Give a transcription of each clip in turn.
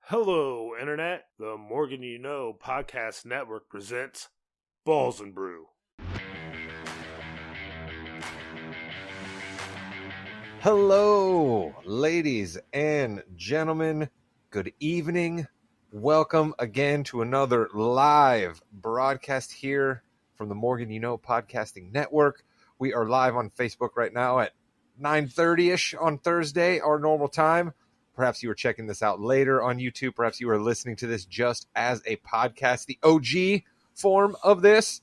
Hello, Internet. The Morgan You Know podcast network presents Balls and Brew. Hello, ladies and gentlemen. Good evening. Welcome again to another live broadcast here from the Morgan You Know podcasting network. We are live on Facebook right now at 9:30ish on Thursday, our normal time. Perhaps you were checking this out later on YouTube. Perhaps you were listening to this just as a podcast, the OG form of this.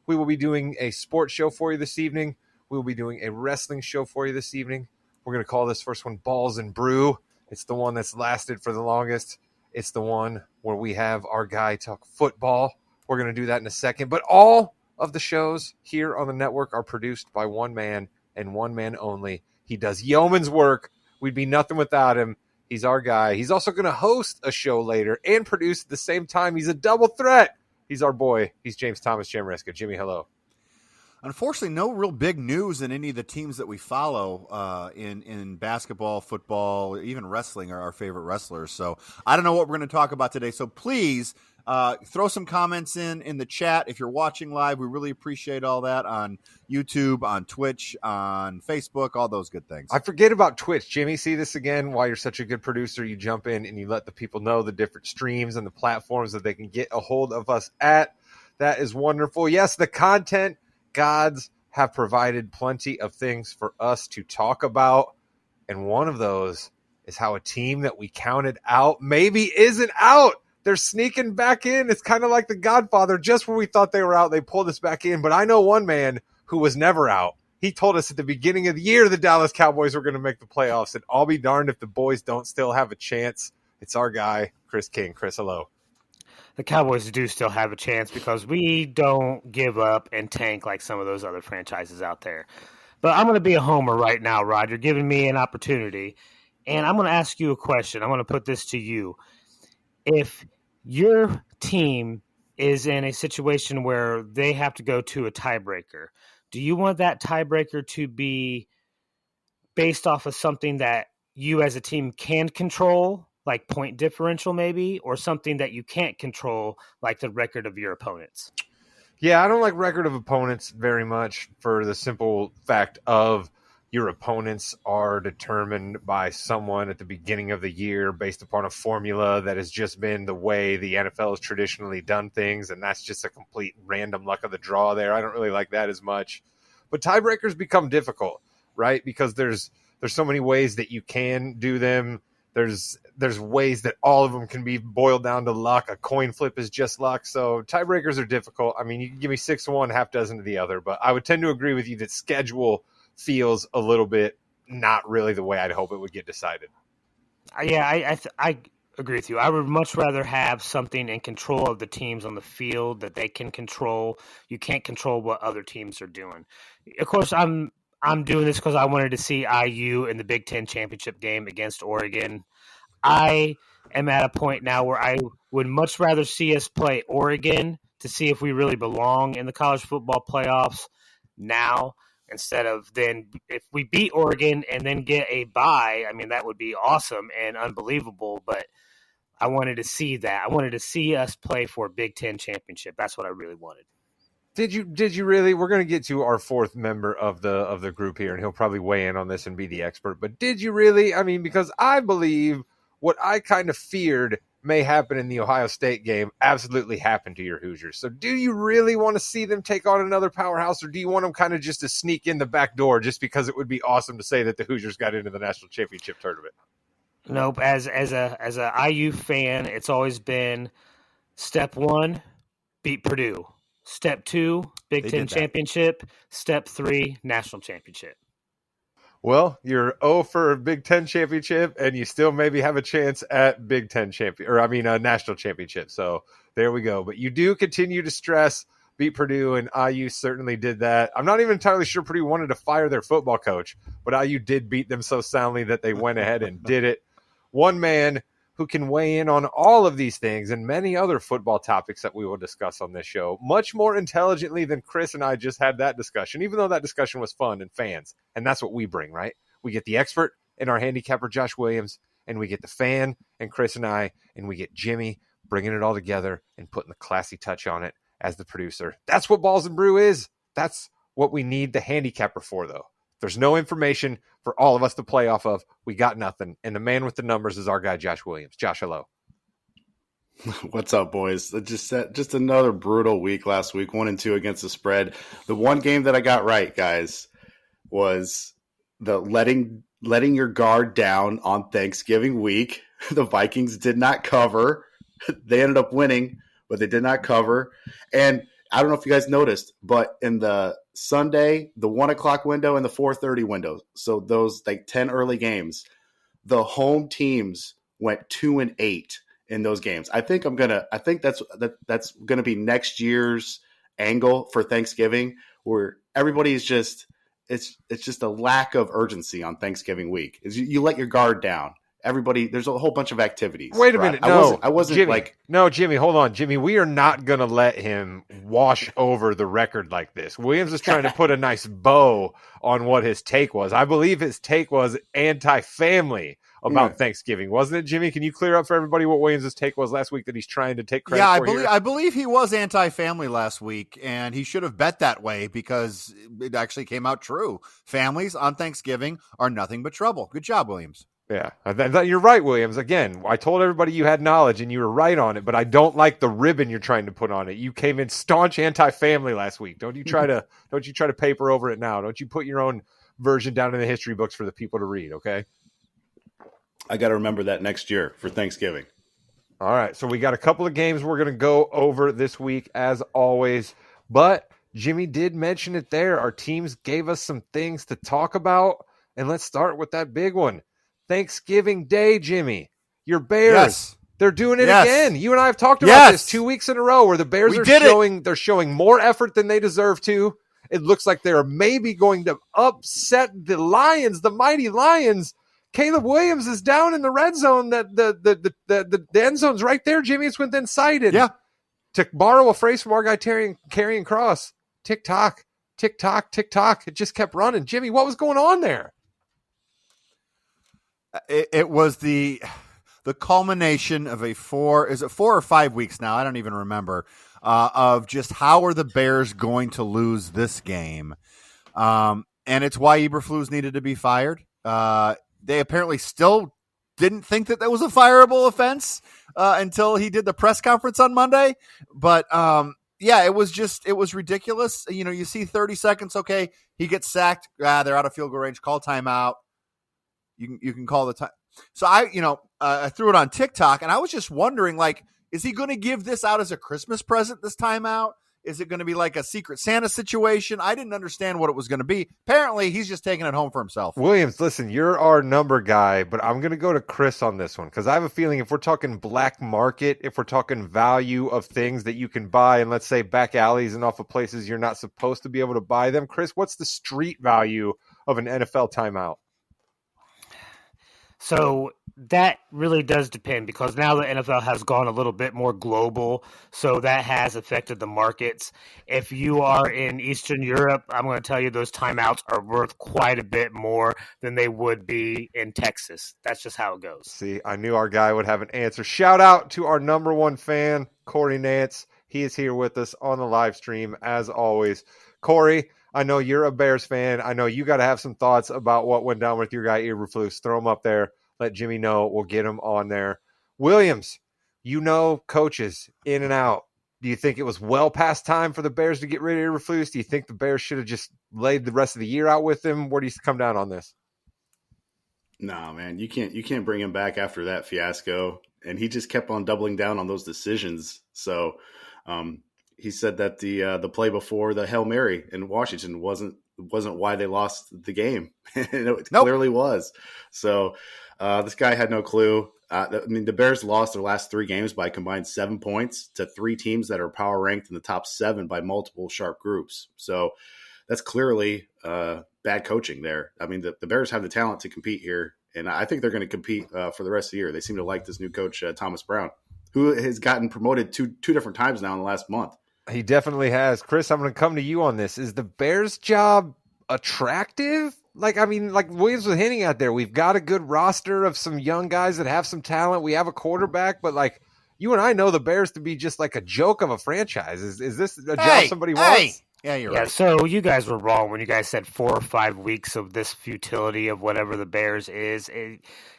We will be doing a sports show for you this evening. We will be doing a wrestling show for you this evening. We're going to call this first one Balls and Brew. It's the one that's lasted for the longest. It's the one where we have our guy talk football. We're going to do that in a second. But all of the shows here on the network are produced by one man and one man only. He does yeoman's work. We'd be nothing without him. He's our guy. He's also going to host a show later and produce at the same time. He's a double threat. He's our boy. He's James Thomas Jamreska. Jimmy, hello. Unfortunately, no real big news in any of the teams that we follow in basketball, football, even wrestling are our favorite wrestlers. So I don't know what we're going to talk about today. So please throw some comments in the chat. If you're watching live, we really appreciate all that on YouTube, on Twitch, on Facebook, all those good things. I forget about Twitch. Jimmy, see this again? While you're such a good producer, you jump in and you let the people know the different streams and the platforms that they can get a hold of us at. That is wonderful. Yes, the content gods have provided plenty of things for us to talk about, and one of those is how a team that we counted out maybe isn't out. They're sneaking back in. It's kind of like The Godfather. Just when we thought they were out, they pulled us back in. But I know one man who was never out. He told us at the beginning of the year the Dallas Cowboys were going to make the playoffs, and I'll be darned if the boys don't still have a chance. It's our guy, Chris King. Chris, hello. The Cowboys do still have a chance because we don't give up and tank like some of those other franchises out there. But I'm going to be a homer right now, Rod. You're giving me an opportunity, and I'm going to ask you a question. I'm going to put this to you. If your team is in a situation where they have to go to a tiebreaker, do you want that tiebreaker to be based off of something that you as a team can control, like point differential maybe, or something that you can't control, like the record of your opponents? Yeah, I don't like record of opponents very much for the simple fact of your opponents are determined by someone at the beginning of the year based upon a formula that has just been the way the NFL has traditionally done things, and that's just a complete random luck of the draw there. I don't really like that as much. But tiebreakers become difficult, right? Because there's so many ways that you can do them. There's ways that all of them can be boiled down to luck. A coin flip is just luck. So tiebreakers are difficult. I mean, you can give me 6 to 1, half dozen to the other, but I would tend to agree with you that schedule feels a little bit not really the way I'd hope it would get decided. Yeah, I agree with you. I would much rather have something in control of the teams on the field that they can control. You can't control what other teams are doing. Of course, I'm doing this because I wanted to see IU in the Big Ten championship game against Oregon. I am at a point now where I would much rather see us play Oregon to see if we really belong in the college football playoffs now, instead of then if we beat Oregon and then get a bye. I mean, that would be awesome and unbelievable, but I wanted to see that. I wanted to see us play for a Big Ten championship. That's what I really wanted. Did you really? We're going to get to our fourth member of the group here, and he'll probably weigh in on this and be the expert. But did you really? I mean, because I believe what I kind of feared may happen in the Ohio State game absolutely happened to your Hoosiers. So do you really want to see them take on another powerhouse, or do you want them kind of just to sneak in the back door just because it would be awesome to say that the Hoosiers got into the national championship tournament? Nope. As a IU fan, it's always been step 1, beat Purdue. Step 2, Big Ten championship. Step 3, national championship. Well, you're 0 for a Big Ten championship, and you still maybe have a chance at Big Ten national championship. So there we go. But you do continue to stress beat Purdue, and IU certainly did that. I'm not even entirely sure Purdue wanted to fire their football coach, but IU did beat them so soundly that they went ahead and did it. One man who can weigh in on all of these things and many other football topics that we will discuss on this show much more intelligently than Chris and I just had that discussion, even though that discussion was fun and fans. And that's what we bring, right? We get the expert and our handicapper, Josh Williams, and we get the fan and Chris and I, and we get Jimmy bringing it all together and putting the classy touch on it as the producer. That's what Balls and Brew is. That's what we need the handicapper for, though. There's no information for all of us to play off of. We got nothing. And the man with the numbers is our guy, Josh Williams. Josh, hello. What's up, boys? Just another brutal week last week, 1-2 against the spread. The one game that I got right, guys, was the letting your guard down on Thanksgiving week. The Vikings did not cover. They ended up winning, but they did not cover. And I don't know if you guys noticed, but in the Sunday, the 1 o'clock window and the 4:30 window, so those like 10 early games, the home teams went 2-8 in those games. I think that's gonna be next year's angle for Thanksgiving, where everybody is just it's just a lack of urgency on Thanksgiving week. Is you let your guard down. Everybody, there's a whole bunch of activities. Wait a minute. No, I wasn't Jimmy, like, no, Jimmy, hold on. Jimmy, we are not going to let him wash over the record like this. Williams is trying to put a nice bow on what his take was. I believe his take was anti-family about Thanksgiving, wasn't it, Jimmy? Can you clear up for everybody what Williams' take was last week that he's trying to take credit for here? I believe he was anti-family last week, and he should have bet that way because it actually came out true. Families on Thanksgiving are nothing but trouble. Good job, Williams. Yeah, you're right, Williams. Again, I told everybody you had knowledge and you were right on it, but I don't like the ribbon you're trying to put on it. You came in staunch anti-family last week. Don't you try to paper over it now. Don't you put your own version down in the history books for the people to read, okay? I got to remember that next year for Thanksgiving. All right, so we got a couple of games we're going to go over this week as always, but Jimmy did mention it there. Our teams gave us some things to talk about, and let's start with that big one. Thanksgiving Day, Jimmy. Your Bears, they're doing it again. You and I have talked about this 2 weeks in a row where the Bears they're showing more effort than they deserve to. It looks like they're maybe going to upset the Lions, the mighty Lions. Caleb Williams is down in the red zone. The end zone's right there, Jimmy. It's within sighted. Yeah. To borrow a phrase from our guy Karrion Cross, tick-tock, tick-tock, tick-tock. It just kept running. Jimmy, what was going on there? It was the culmination of 4 or 5 weeks now? I don't even remember, of just how are the Bears going to lose this game. And it's why Eberflus needed to be fired. They apparently still didn't think that was a fireable offense until he did the press conference on Monday. But it was ridiculous. You know, you see 30 seconds. Okay, he gets sacked. They're out of field goal range. Call timeout. You can call the time. So I threw it on TikTok, and I was just wondering, like, is he going to give this out as a Christmas present this time out? Is it going to be like a Secret Santa situation? I didn't understand what it was going to be. Apparently, he's just taking it home for himself. Williams, listen, you're our number guy, but I'm going to go to Chris on this one because I have a feeling if we're talking black market, if we're talking value of things that you can buy and let's say back alleys and off of places you're not supposed to be able to buy them, Chris, what's the street value of an NFL timeout? So that really does depend because now the NFL has gone a little bit more global, so that has affected the markets. If you are in Eastern Europe, I'm going to tell you those timeouts are worth quite a bit more than they would be in Texas. That's just how it goes. See, I knew our guy would have an answer. Shout out to our number one fan, Corey Nance. He is here with us on the live stream as always. Corey, I know you're a Bears fan. I know you got to have some thoughts about what went down with your guy, Eberflus. Throw him up there. Let Jimmy know. We'll get him on there. Williams, you know coaches in and out. Do you think it was well past time for the Bears to get rid of Eberflus? Do you think the Bears should have just laid the rest of the year out with him? Where do you come down on this? No, man, you can't bring him back after that fiasco. And he just kept on doubling down on those decisions. So he said that the play before the Hail Mary in Washington wasn't why they lost the game. It clearly was. So this guy had no clue. I mean, the Bears lost their last 3 games by a combined 7 points to 3 teams that are power ranked in the top 7 by multiple sharp groups. So that's clearly bad coaching there. I mean, the Bears have the talent to compete here, and I think they're going to compete for the rest of the year. They seem to like this new coach, Thomas Brown, who has gotten promoted two different times now in the last month. He definitely has. Chris, I'm going to come to you on this. Is the Bears' job attractive, like Williams was hinting at there, we've got a good roster of some young guys that have some talent. We have a quarterback, but like you and I know the Bears to be just like a joke of a franchise. Is this a job somebody wants? Yeah, you're right. So you guys were wrong when you guys said 4 or 5 weeks of this futility of whatever the Bears is.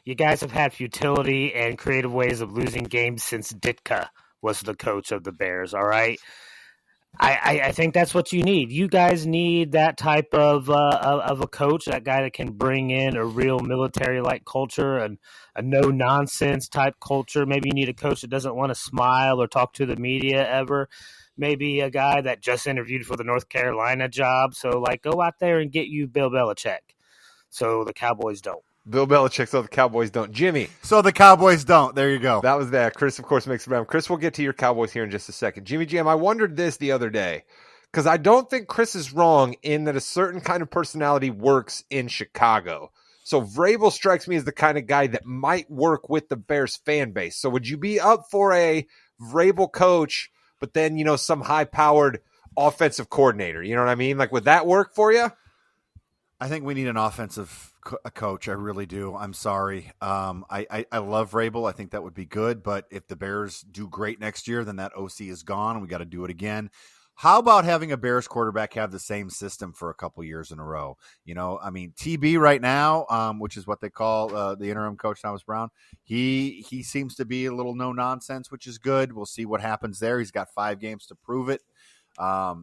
You guys have had futility and creative ways of losing games since Ditka was the coach of the Bears, all right? I think that's what you need. You guys need that type of a coach, that guy that can bring in a real military-like culture and a no-nonsense type culture. Maybe you need a coach that doesn't want to smile or talk to the media ever. Maybe a guy that just interviewed for the North Carolina job. So, like, go out there and get you Bill Belichick so the Cowboys don't. Bill Belichick, so the Cowboys don't. Jimmy. So the Cowboys don't. There you go. That was that. Chris, of course, makes it around. Chris, we'll get to your Cowboys here in just a second. Jimmy Jam, I wondered this the other day because I don't think Chris is wrong in that a certain kind of personality works in Chicago. So Vrabel strikes me as the kind of guy that might work with the Bears fan base. So would you be up for a Vrabel coach, but then, you know, some high-powered offensive coordinator? You know what I mean? Like, would that work for you? I think we need an offensive coach. I really do. I'm sorry. I love Vrabel. I think that would be good. But if the Bears do great next year, then that OC is gone and we got to do it again. How about having a Bears quarterback have the same system for a couple years in a row? You know, I mean, TB right now, which is what they call the interim coach, Thomas Brown, he seems to be a little no nonsense, which is good. We'll see what happens there. He's got 5 games to prove it. I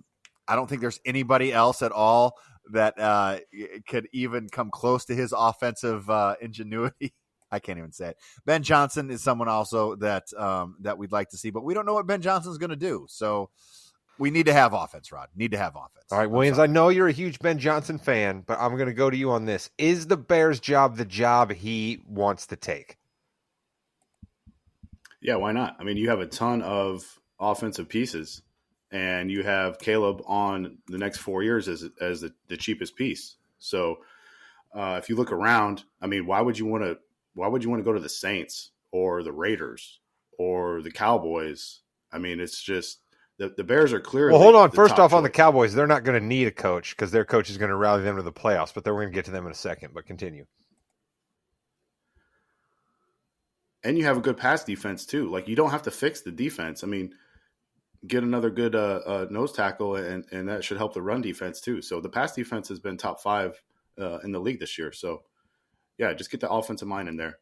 don't think there's anybody else at all that could even come close to his offensive ingenuity. I can't even say it. Ben Johnson is someone also that we'd like to see, but we don't know what Ben Johnson's going to do. So we need to have offense, Rod. Need to have offense. All right, Williams, I know you're a huge Ben Johnson fan, but I'm going to go to you on this. Is the Bears' job the job he wants to take? Yeah, why not? I mean, you have a ton of offensive pieces, and you have Caleb on the next 4 years as the cheapest piece. So if you look around, I mean, why would you want to go to the Saints or the Raiders or the Cowboys? I mean, it's just the Bears are clearly. Well, hold on. First off, on the Cowboys, they're not going to need a coach because their coach is going to rally them to the playoffs. But then we're going to get to them in a second. But continue. And you have a good pass defense too. Like, you don't have to fix the defense. I mean, get another good nose tackle, and that should help the run defense too. So the pass defense has been top 5 in the league this year. So yeah, just get the offensive line in there.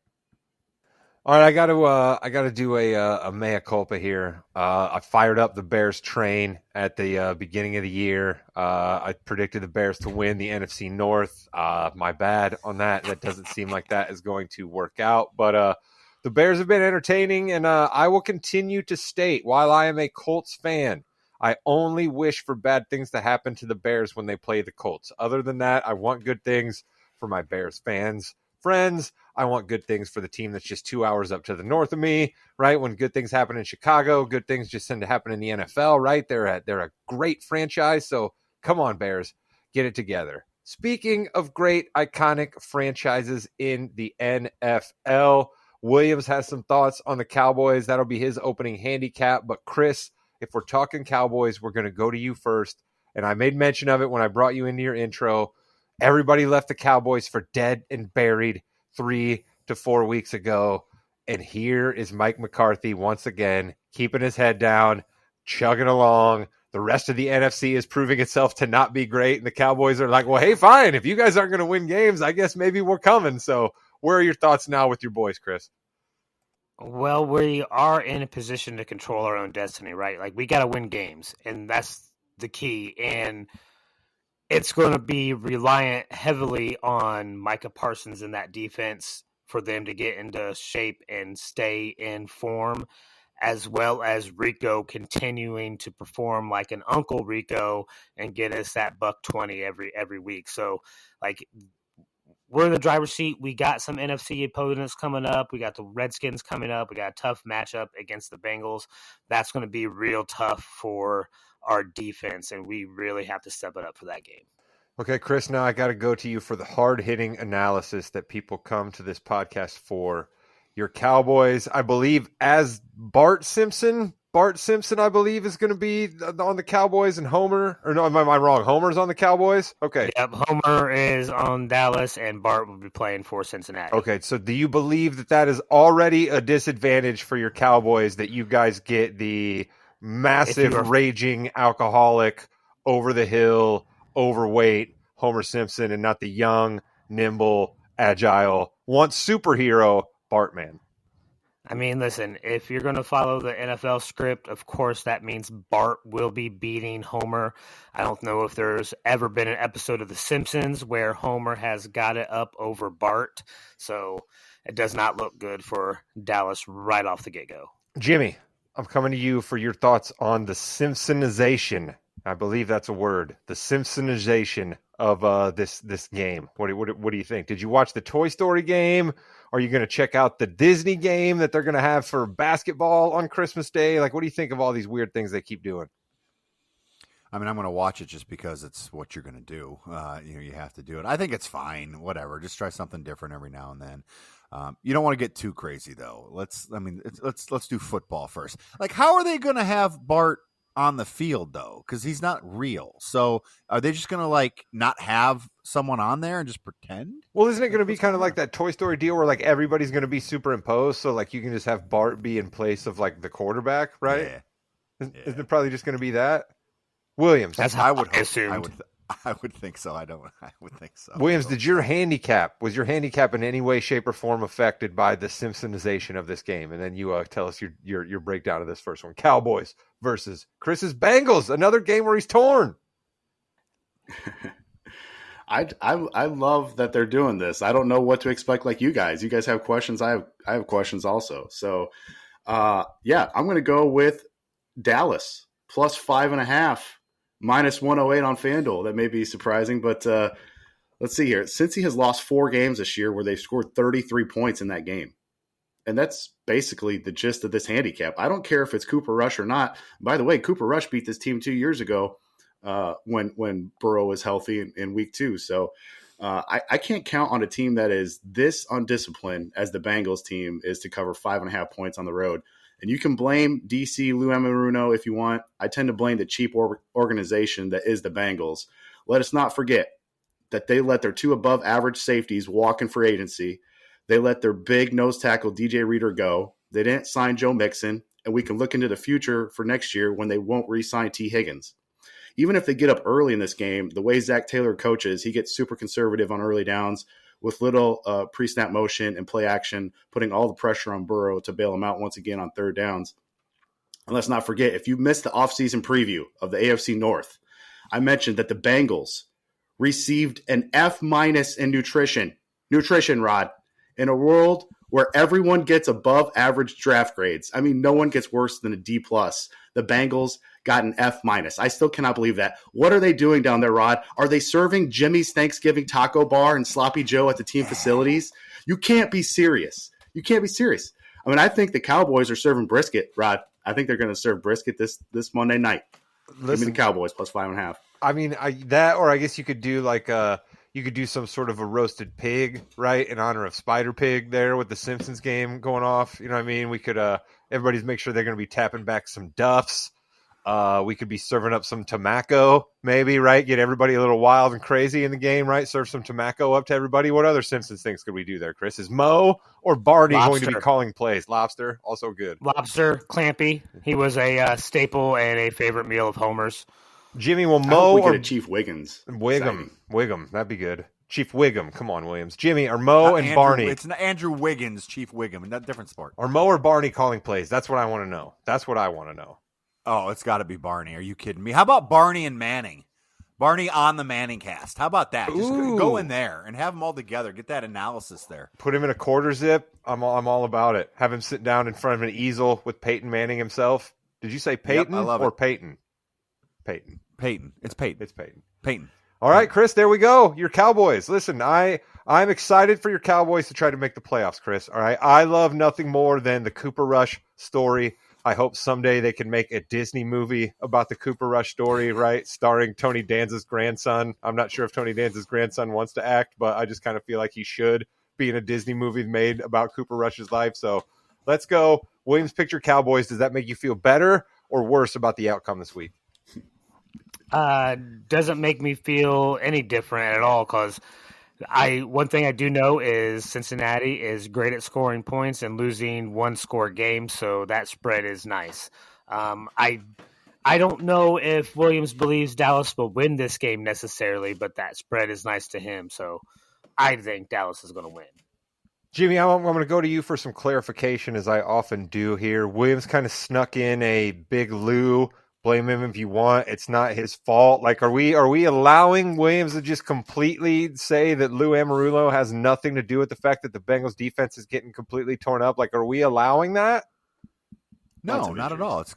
All right, I got to do a mea culpa here. I fired up the Bears train at the beginning of the year. I predicted the Bears to win the NFC North. My bad on that. That doesn't seem like that is going to work out. But the Bears have been entertaining, and I will continue to state, while I am a Colts fan, I only wish for bad things to happen to the Bears when they play the Colts. Other than that, I want good things for my Bears fans. Friends, I want good things for the team that's just 2 hours up to the north of me, right? When good things happen in Chicago, good things just tend to happen in the NFL, right? They're a great franchise, so come on, Bears, get it together. Speaking of great, iconic franchises in the NFL, Williams has some thoughts on the Cowboys. That'll be his opening handicap. But Chris, if we're talking Cowboys, we're going to go to you first. And I made mention of it when I brought you into your intro. Everybody left the Cowboys for dead and buried 3 to 4 weeks ago. And here is Mike McCarthy once again, keeping his head down, chugging along. The rest of the NFC is proving itself to not be great. And the Cowboys are like, well, hey, fine. If you guys aren't going to win games, I guess maybe we're coming. So where are your thoughts now with your boys, Chris? Well, we are in a position to control our own destiny, right? Like, we got to win games, and that's the key. And it's going to be reliant heavily on Micah Parsons in that defense for them to get into shape and stay in form, as well as Rico continuing to perform like an Uncle Rico and get us that $120 every week. So, like, we're in the driver's seat. We got some NFC opponents coming up. We got the Redskins coming up. We got a tough matchup against the Bengals. That's going to be real tough for our defense, and we really have to step it up for that game. Okay, Chris, now I got to go to you for the hard-hitting analysis that people come to this podcast for. Your Cowboys, I believe, as Bart Simpson, Bart Simpson, I believe, is going to be on the Cowboys, and Homer, or no, am I wrong? Homer's on the Cowboys? Okay. Yep, Homer is on Dallas, and Bart will be playing for Cincinnati. Okay, so do you believe that is already a disadvantage for your Cowboys, that you guys get the massive, raging, alcoholic, over-the-hill, overweight Homer Simpson, and not the young, nimble, agile, once superhero Bartman? I mean, listen, if you're going to follow the NFL script, of course that means Bart will be beating Homer. I don't know if there's ever been an episode of The Simpsons where Homer has got it up over Bart, so it does not look good for Dallas right off the get-go. Jimmy, I'm coming to you for your thoughts on the Simpsonization. I believe that's a word. The Simpsonization of this game. What do you think? Did you watch the Toy Story game? Are you going to check out the Disney game that they're going to have for basketball on Christmas Day? Like, what do you think of all these weird things they keep doing? I mean, I'm going to watch it just because it's what you're going to do. You have to do it. I think it's fine. Whatever. Just try something different every now and then. You don't want to get too crazy, though. Let's do football first. Like, how are they going to have Bart on the field, though? Because he's not real. So are they just going to, like, not have someone on there and just pretend? Well, isn't it going to be kind of like that Toy Story deal where, like, everybody's going to be superimposed? So, like, you can just have Bart be in place of, like, the quarterback, right? Yeah. Isn't it probably just going to be that? Williams. That's how I would assume. I would think so. I would think so. Williams, was your handicap in any way, shape, or form affected by the Simpsonization of this game? And then you tell us your breakdown of this first one. Cowboys versus Chris's Bengals, another game where he's torn. I love that they're doing this. I don't know what to expect. Like you guys have questions. I have questions also. So, I'm going to go with Dallas plus 5.5. Minus 108 on FanDuel. That may be surprising, but let's see here. Since he has lost 4 games this year where they've scored 33 points in that game, and that's basically the gist of this handicap. I don't care if it's Cooper Rush or not. By the way, Cooper Rush beat this team 2 years ago when Burrow was healthy in week 2. So I can't count on a team that is this undisciplined as the Bengals team is to cover 5.5 points on the road. And you can blame DC, Lou Anarumo if you want. I tend to blame the cheap organization that is the Bengals. Let us not forget that they let their 2 above-average safeties walk in free agency. They let their big nose tackle DJ Reader go. They didn't sign Joe Mixon, and we can look into the future for next year when they won't re-sign T. Higgins. Even if they get up early in this game, the way Zach Taylor coaches, he gets super conservative on early downs with little pre-snap motion and play action, putting all the pressure on Burrow to bail him out once again on third downs. And let's not forget, if you missed the offseason preview of the AFC North, I mentioned that the Bengals received an F- in nutrition, Rod, in a world where everyone gets above average draft grades. I mean, no one gets worse than a D+. The Bengals got an F-. I still cannot believe that. What are they doing down there, Rod? Are they serving Jimmy's Thanksgiving Taco Bar and Sloppy Joe at the team facilities? You can't be serious. You can't be serious. I mean, I think the Cowboys are serving brisket, Rod. I think they're going to serve brisket this Monday night. Listen, give me the Cowboys plus 5.5. I mean, or I guess you could do like you could do some sort of a roasted pig, right, in honor of Spider Pig there with the Simpsons game going off. You know what I mean? We could everybody's make sure they're going to be tapping back some Duffs. We could be serving up some tobacco, maybe, right? Get everybody a little wild and crazy in the game, right? Serve some tobacco up to everybody. What other Simpsons things could we do there, Chris? Is Mo or Barney going to be calling plays? Lobster, also good. Lobster, Clampy. He was a staple and a favorite meal of Homer's. Jimmy, will Mo or Chief Wiggins? Wiggum. That'd be good. Chief Wiggum. Come on, Williams. Jimmy, are Mo and Barney? It's not Andrew Wiggins, Chief Wiggum, not different sport. Are Mo or Barney calling plays? That's what I want to know. That's what I want to know. Oh, it's got to be Barney. Are you kidding me? How about Barney and Manning? Barney on the Manning cast. How about that? Just go in there and have them all together. Get that analysis there. Put him in a quarter zip. I'm all about it. Have him sit down in front of an easel with Peyton Manning himself. Did you say Peyton or Peyton? Peyton. It's Peyton. It's Peyton. Peyton. All right, Chris, there we go. Your Cowboys. Listen, I'm excited for your Cowboys to try to make the playoffs, Chris. All right. I love nothing more than the Cooper Rush story. I hope someday they can make a Disney movie about the Cooper Rush story, right? Starring Tony Danza's grandson. I'm not sure if Tony Danza's grandson wants to act, but I just kind of feel like he should be in a Disney movie made about Cooper Rush's life. So let's go. Williams, picture Cowboys. Does that make you feel better or worse about the outcome this week? Doesn't make me feel any different at all because one thing I do know is Cincinnati is great at scoring points and losing one-score games, so that spread is nice. I don't know if Williams believes Dallas will win this game necessarily, but that spread is nice to him, so I think Dallas is going to win. Jimmy, I'm going to go to you for some clarification, as I often do here. Williams kind of snuck in a big Lou. Blame him if you want. It's not his fault. Like, are we allowing Williams to just completely say that Lou Amarulo has nothing to do with the fact that the Bengals defense is getting completely torn up? Like, are we allowing that? No, not at all. It's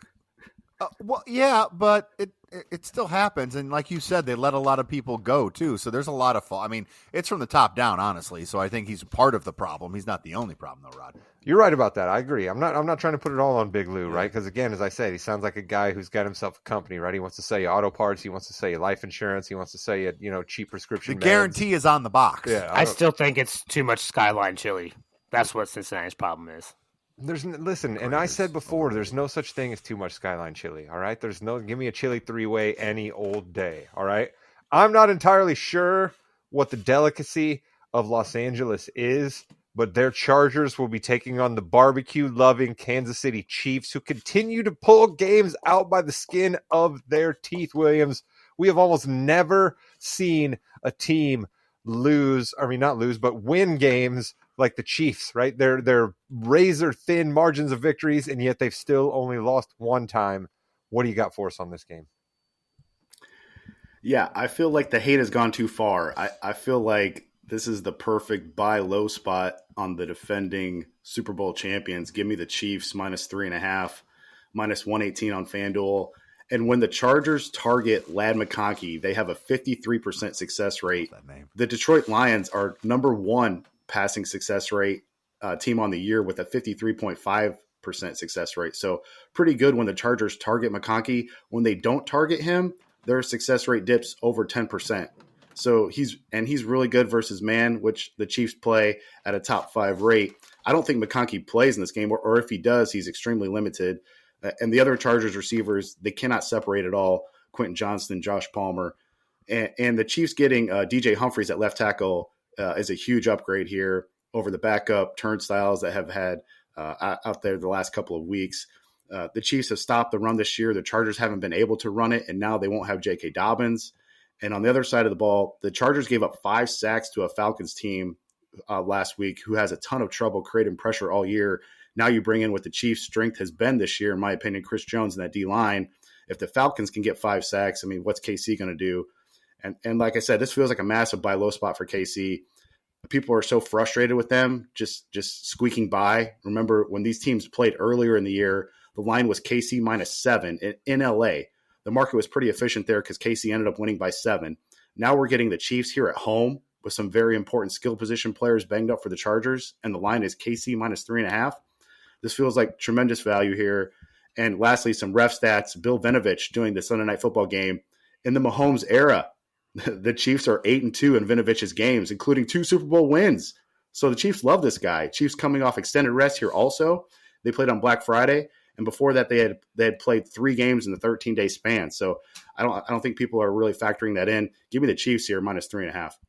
well, yeah, but it still happens, and like you said, they let a lot of people go too. So there's a lot of fault. I mean, it's from the top down, honestly. So I think he's part of the problem. He's not the only problem, though, Rod. You're right about that. I agree. I'm not trying to put it all on Big Lou, right? Because again, as I said, he sounds like a guy who's got himself a company, right? He wants to sell you auto parts. He wants to sell you life insurance. He wants to sell you, cheap prescription. The guarantee is on the box. Yeah, I still think it's too much Skyline chili. That's what Cincinnati's problem is. Listen, and I said before, there's no such thing as too much Skyline chili, all right? Give me a chili three-way any old day, all right? I'm not entirely sure what the delicacy of Los Angeles is, but their Chargers will be taking on the barbecue-loving Kansas City Chiefs, who continue to pull games out by the skin of their teeth, Williams. We have almost never seen a team win games like the Chiefs, right? They're razor thin margins of victories, and yet they've still only lost one time. What do you got for us on this game? Yeah, I feel like the hate has gone too far. I feel like this is the perfect buy low spot on the defending Super Bowl champions. Give me the Chiefs -3.5, -118 on FanDuel. And when the Chargers target Ladd McConkey, they have a 53% success rate. The Detroit Lions are number one passing success rate team on the year with a 53.5% success rate. So pretty good when the Chargers target McConkey. When they don't target him, their success rate dips over 10%. So he's really good versus man, which the Chiefs play at a top 5 rate. I don't think McConkey plays in this game, or if he does, he's extremely limited. And the other Chargers receivers, they cannot separate at all. Quentin Johnston, Josh Palmer. And the Chiefs getting DJ Humphries at left tackle is a huge upgrade here over the backup turnstiles that have had out there the last couple of weeks. The Chiefs have stopped the run this year. The Chargers haven't been able to run it, and now they won't have J.K. Dobbins. And on the other side of the ball, the Chargers gave up 5 sacks to a Falcons team last week who has a ton of trouble creating pressure all year. Now you bring in what the Chiefs' strength has been this year, in my opinion, Chris Jones in that D-line. If the Falcons can get 5 sacks, I mean, what's KC going to do? And like I said, this feels like a massive buy low spot for KC. People are so frustrated with them just squeaking by. Remember, when these teams played earlier in the year, the line was KC -7 in LA. The market was pretty efficient there because KC ended up winning by 7. Now we're getting the Chiefs here at home with some very important skill position players banged up for the Chargers, and the line is KC -3.5. This feels like tremendous value here. And lastly, some ref stats. Bill Vinovich doing the Sunday Night Football game. In the Mahomes era, the Chiefs are 8-2 in Vinovich's games, including 2 Super Bowl wins. So the Chiefs love this guy. Chiefs coming off extended rest here also. They played on Black Friday, and before that they had played 3 games in the 13-day span. So I don't think people are really factoring that in. Give me the Chiefs here -3.5.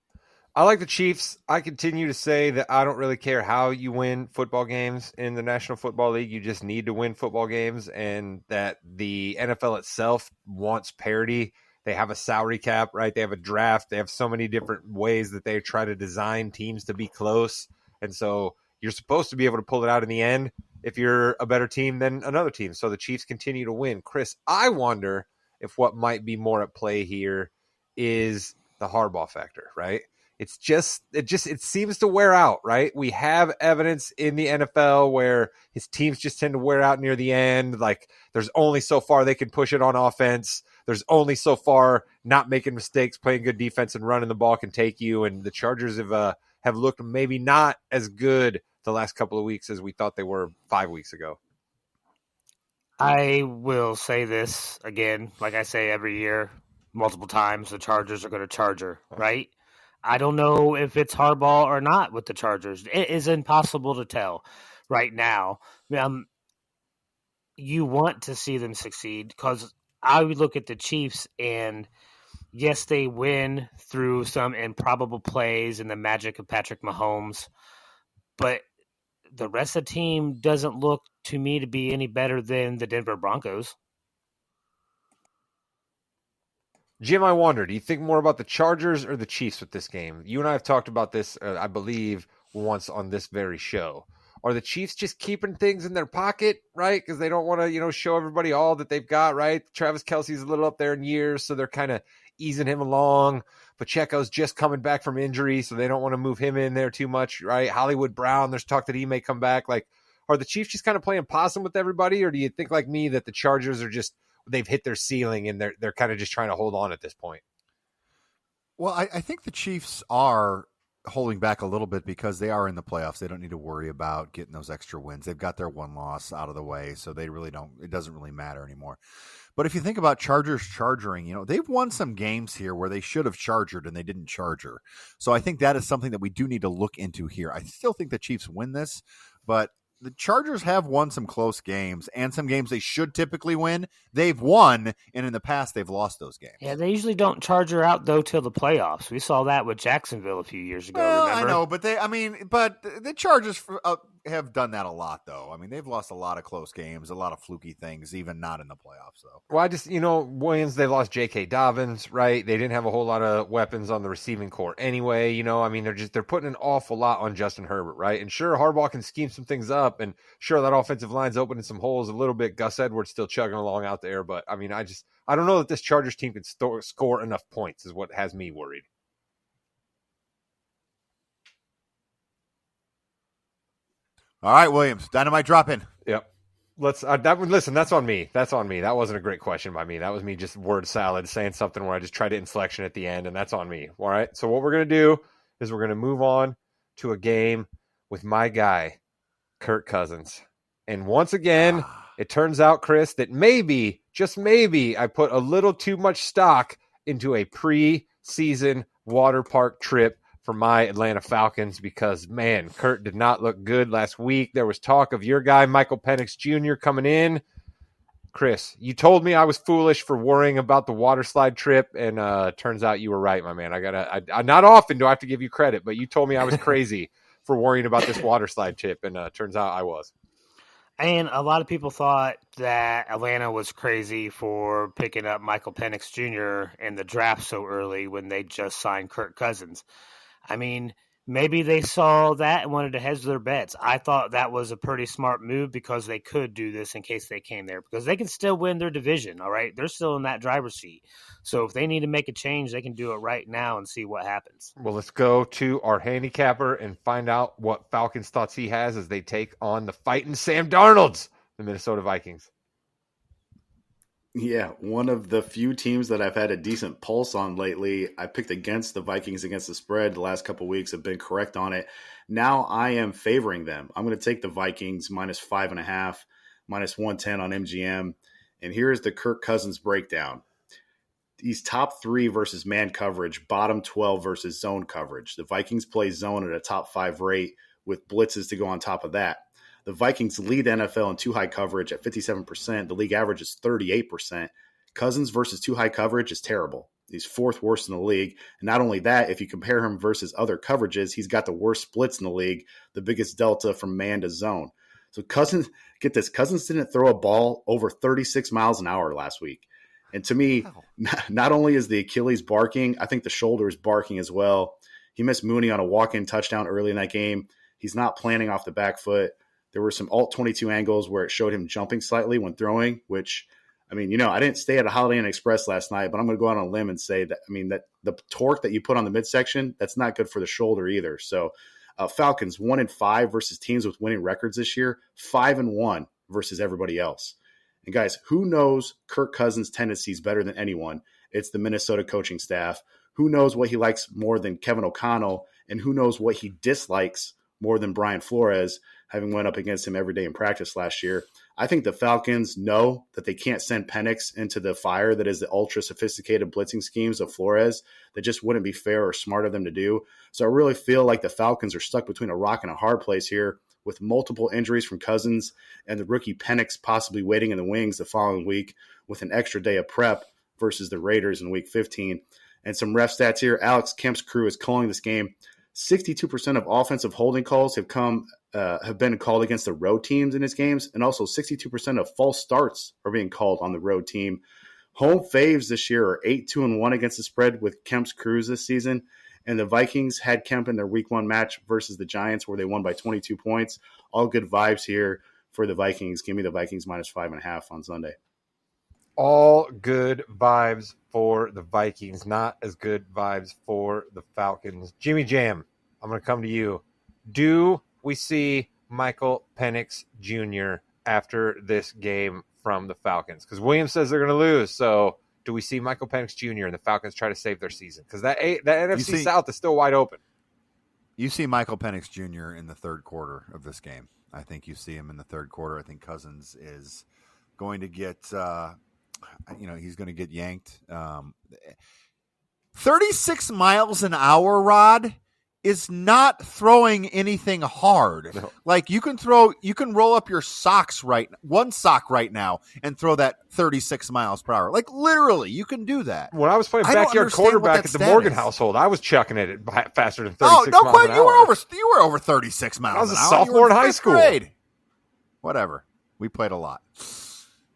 I like the Chiefs. I continue to say that I don't really care how you win football games in the National Football League. You just need to win football games, and that the NFL itself wants parity. They have a salary cap, right? They have a draft. They have so many different ways that they try to design teams to be close. And so you're supposed to be able to pull it out in the end if you're a better team than another team. So the Chiefs continue to win. Chris, I wonder if what might be more at play here is the Harbaugh factor, right? It seems to wear out, right? We have evidence in the NFL where his teams just tend to wear out near the end. Like, there's only so far they can push it on offense. There's only so far not making mistakes, playing good defense, and running the ball can take you. And the Chargers have looked maybe not as good the last couple of weeks as we thought they were 5 weeks ago. I will say this again, like I say every year, multiple times, the Chargers are going to Charger, right? I don't know if it's Harbaugh or not with the Chargers. It is impossible to tell right now. you want to see them succeed because I would look at the Chiefs and yes, they win through some improbable plays and the magic of Patrick Mahomes, but the rest of the team doesn't look to me to be any better than the Denver Broncos. Jim, I wonder, do you think more about the Chargers or the Chiefs with this game? You and I have talked about this, I believe, once on this very show. Are the Chiefs just keeping things in their pocket, right? Because they don't want to, show everybody all that they've got, right? Travis Kelce's a little up there in years, so they're kind of easing him along. Pacheco's just coming back from injury, so they don't want to move him in there too much, right? Hollywood Brown, there's talk that he may come back. Like, are the Chiefs just kind of playing possum with everybody, or do you think like me that the Chargers are just they've hit their ceiling and they're kind of just trying to hold on at this point? Well, I think the Chiefs are holding back a little bit because they are in the playoffs. They don't need to worry about getting those extra wins. They've got their one loss out of the way, so they really don't. It doesn't really matter anymore. But if you think about Chargers chargering, they've won some games here where they should have chargered and they didn't charger. So I think that is something that we do need to look into here. I still think the Chiefs win this, but the Chargers have won some close games and some games they should typically win. They've won, and in the past, they've lost those games. Yeah, they usually don't charge her out, though, till the playoffs. We saw that with Jacksonville a few years ago, Well, remember? I know, but the Chargers have done that a lot, though. I mean, they've lost a lot of close games, a lot of fluky things, even not in the playoffs, though. Well, I just, Williams, they lost J.K. Dobbins, right? They didn't have a whole lot of weapons on the receiving core anyway. They're putting an awful lot on Justin Herbert, right? And sure, Harbaugh can scheme some things up, and sure, that offensive line's opening some holes a little bit. Gus Edwards still chugging along out there, but I don't know that this Chargers team can score enough points is what has me worried. All right, Williams, dynamite drop in. Yep. Listen, that's on me. That's on me. That wasn't a great question by me. That was me just word salad saying something where I just tried to inflection at the end, and that's on me. All right. So what we're going to do is we're going to move on to a game with my guy, Kirk Cousins. And once again, it turns out, Chris, that maybe, just maybe, I put a little too much stock into a pre-season water park trip for my Atlanta Falcons because, man, Kurt did not look good last week. There was talk of your guy, Michael Penix Jr., coming in. Chris, you told me I was foolish for worrying about the water slide trip, and turns out you were right, my man. I not often do I have to give you credit, but you told me I was crazy for worrying about this water slide trip, and turns out I was. And a lot of people thought that Atlanta was crazy for picking up Michael Penix Jr. in the draft so early when they just signed Kirk Cousins. I mean, maybe they saw that and wanted to hedge their bets. I thought that was a pretty smart move because they could do this in case they came there because they can still win their division, all right? They're still in that driver's seat. So if they need to make a change, they can do it right now and see what happens. Well, let's go to our handicapper and find out what Falcons thoughts he has as they take on the fighting Sam Darnolds, the Minnesota Vikings. Yeah, one of the few teams that I've had a decent pulse on lately. I picked against the Vikings against the spread the last couple of weeks. Have been correct on it. Now I am favoring them. I'm going to take the Vikings -5.5, -110 on MGM. And here's the Kirk Cousins breakdown. These top 3 versus man coverage, bottom 12 versus zone coverage. The Vikings play zone at a top 5 rate with blitzes to go on top of that. The Vikings lead the NFL in too high coverage at 57%. The league average is 38%. Cousins versus too high coverage is terrible. He's 4th worst in the league. And not only that, if you compare him versus other coverages, he's got the worst splits in the league, the biggest delta from man to zone. So Cousins, get this, Cousins didn't throw a ball over 36 miles an hour last week. And to me, not only is the Achilles barking, I think the shoulder is barking as well. He missed Mooney on a walk-in touchdown early in that game. He's not planning off the back foot. There were some alt 22 angles where it showed him jumping slightly when throwing, which, I didn't stay at a Holiday Inn Express last night, but I'm going to go out on a limb and say that, that the torque that you put on the midsection, that's not good for the shoulder either. So Falcons 1-5 versus teams with winning records this year, 5-1 versus everybody else. And guys, who knows Kirk Cousins' tendencies better than anyone? It's the Minnesota coaching staff. Who knows what he likes more than Kevin O'Connell, and who knows what he dislikes more than Brian Flores, having went up against him every day in practice last year. I think the Falcons know that they can't send Penix into the fire that is the ultra-sophisticated blitzing schemes of Flores. That just wouldn't be fair or smart of them to do. So I really feel like the Falcons are stuck between a rock and a hard place here. with multiple injuries from Cousins and the rookie Penix possibly waiting in the wings the following week with an extra day of prep versus the Raiders in Week 15. And some ref stats here. Alex Kemp's crew is calling this game. 62% of offensive holding calls have been called against the road teams in his games, and also 62% of false starts are being called on the road team. Home faves this year are 8-2-1 against the spread with Kemp's crews this season, and the Vikings had Kemp in their Week 1 match versus the Giants where they won by 22 points. All good vibes here for the Vikings. Give me the Vikings minus 5.5 on Sunday. All good vibes for the Vikings, not as good vibes for the Falcons. Jimmy Jam, I'm going to come to you. Do we see Michael Penix Jr. after this game from the Falcons? Because Williams says they're going to lose. So do we see Michael Penix Jr. and the Falcons try to save their season? Because that NFC South is still wide open. You see Michael Penix Jr. in the third quarter of this game. I think you see him in the third quarter. I think Cousins is going to get he's going to get yanked. 36 miles an hour, Rod, is not throwing anything hard. No. Like you can roll up your socks one sock right now and throw that 36 miles per hour. Like literally, you can do that. When I was playing backyard quarterback at the Morgan household, I was chucking it faster than 36 miles an hour. You were over 36 miles an hour. I was a sophomore in high school. Grade. Whatever. We played a lot.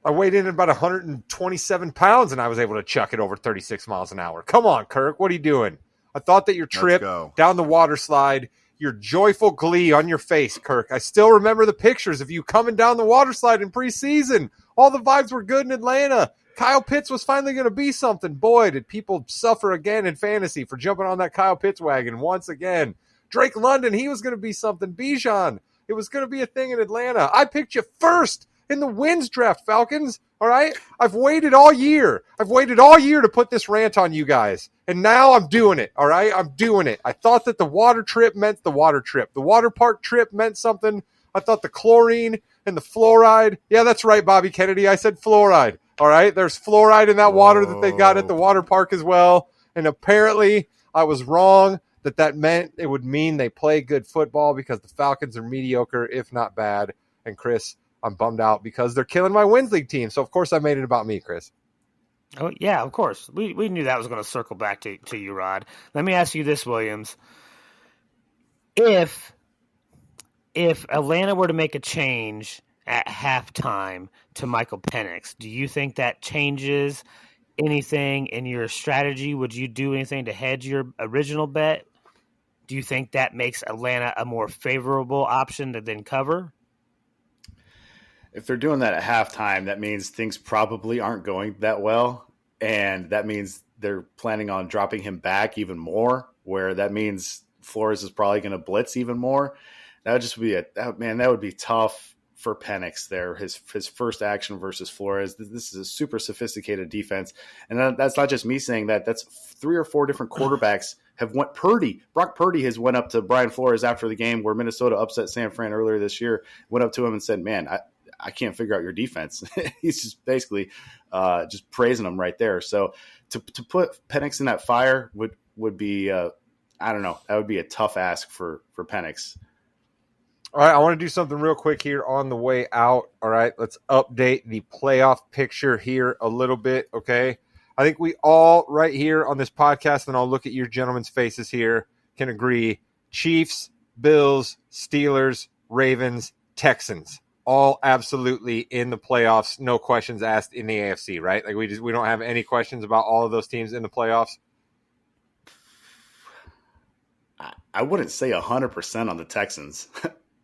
I weighed in at about 127 pounds, and I was able to chuck it over 36 miles an hour. Come on, Kirk. What are you doing? I thought that your trip down the water slide, your joyful glee on your face, Kirk. I still remember the pictures of you coming down the water slide in preseason. All the vibes were good in Atlanta. Kyle Pitts was finally going to be something. Boy, did people suffer again in fantasy for jumping on that Kyle Pitts wagon once again. Drake London, he was going to be something. Bijan, it was going to be a thing in Atlanta. I picked you first in the wins draft, Falcons. All right? I've waited all year. To put this rant on you guys. And now I'm doing it. All right? I'm doing it. I thought that the water trip meant the water trip. The water park trip meant something. I thought the chlorine and the fluoride. Yeah, that's right, Bobby Kennedy. I said fluoride. All right? There's fluoride in that water that they got at the water park as well. And apparently I was wrong that meant it would mean they play good football because the Falcons are mediocre, if not bad. And Chris, I'm bummed out because they're killing my Wins League team. So, of course, I made it about me, Chris. Oh, yeah, of course. We knew that was going to circle back to you, Rod. Let me ask you this, Williams. If Atlanta were to make a change at halftime to Michael Penix, do you think that changes anything in your strategy? Would you do anything to hedge your original bet? Do you think that makes Atlanta a more favorable option to then cover? If they're doing that at halftime, that means things probably aren't going that well. And that means they're planning on dropping him back even more, where that means Flores is probably going to blitz even more. That would just be that would be tough for Penix there. His first action versus Flores. This is a super sophisticated defense. And that's not just me saying that. That's 3 or 4 different quarterbacks have went Brock Purdy has went up to Brian Flores after the game where Minnesota upset San Fran earlier this year, went up to him and said, man, I can't figure out your defense. He's just basically just praising him right there. So to put Penix in that fire would be I don't know. That would be a tough ask for Penix. All right, I want to do something real quick here on the way out. All right, let's update the playoff picture here a little bit, okay? I think we all right here on this podcast, and I'll look at your gentlemen's faces here, can agree. Chiefs, Bills, Steelers, Ravens, Texans. All absolutely in the playoffs, no questions asked in the AFC, right? Like we don't have any questions about all of those teams in the playoffs. I wouldn't say 100% on the Texans.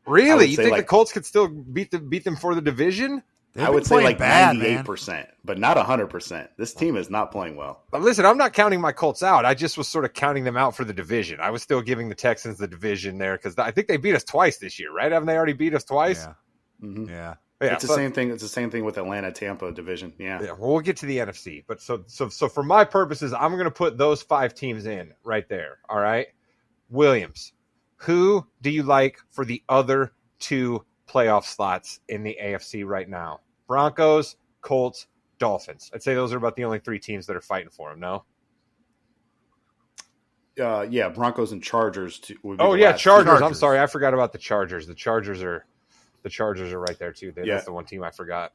Really? You think the Colts could still beat them for the division? I would say like 98%, but not 100%. This team is not playing well. But listen, I'm not counting my Colts out. I just was sort of counting them out for the division. I was still giving the Texans the divion there because I think they beat us twice this year, right? Haven't they already beat us twice? Yeah. Mm-hmm. Yeah. It's the same thing. It's the same thing with Atlanta, Tampa division. Yeah. Well, we'll get to the NFC. But so for my purposes, I'm going to put those 5 teams in right there. All right. Williams, who do you like for the other 2 playoff slots in the AFC right now? Broncos, Colts, Dolphins. I'd say those are about the only 3 teams that are fighting for them. No. Broncos and Chargers. Would be Oh the yeah, last Chargers. two. I'm sorry, I forgot about the Chargers. The Chargers are right there too. Yeah. That's the one team I forgot.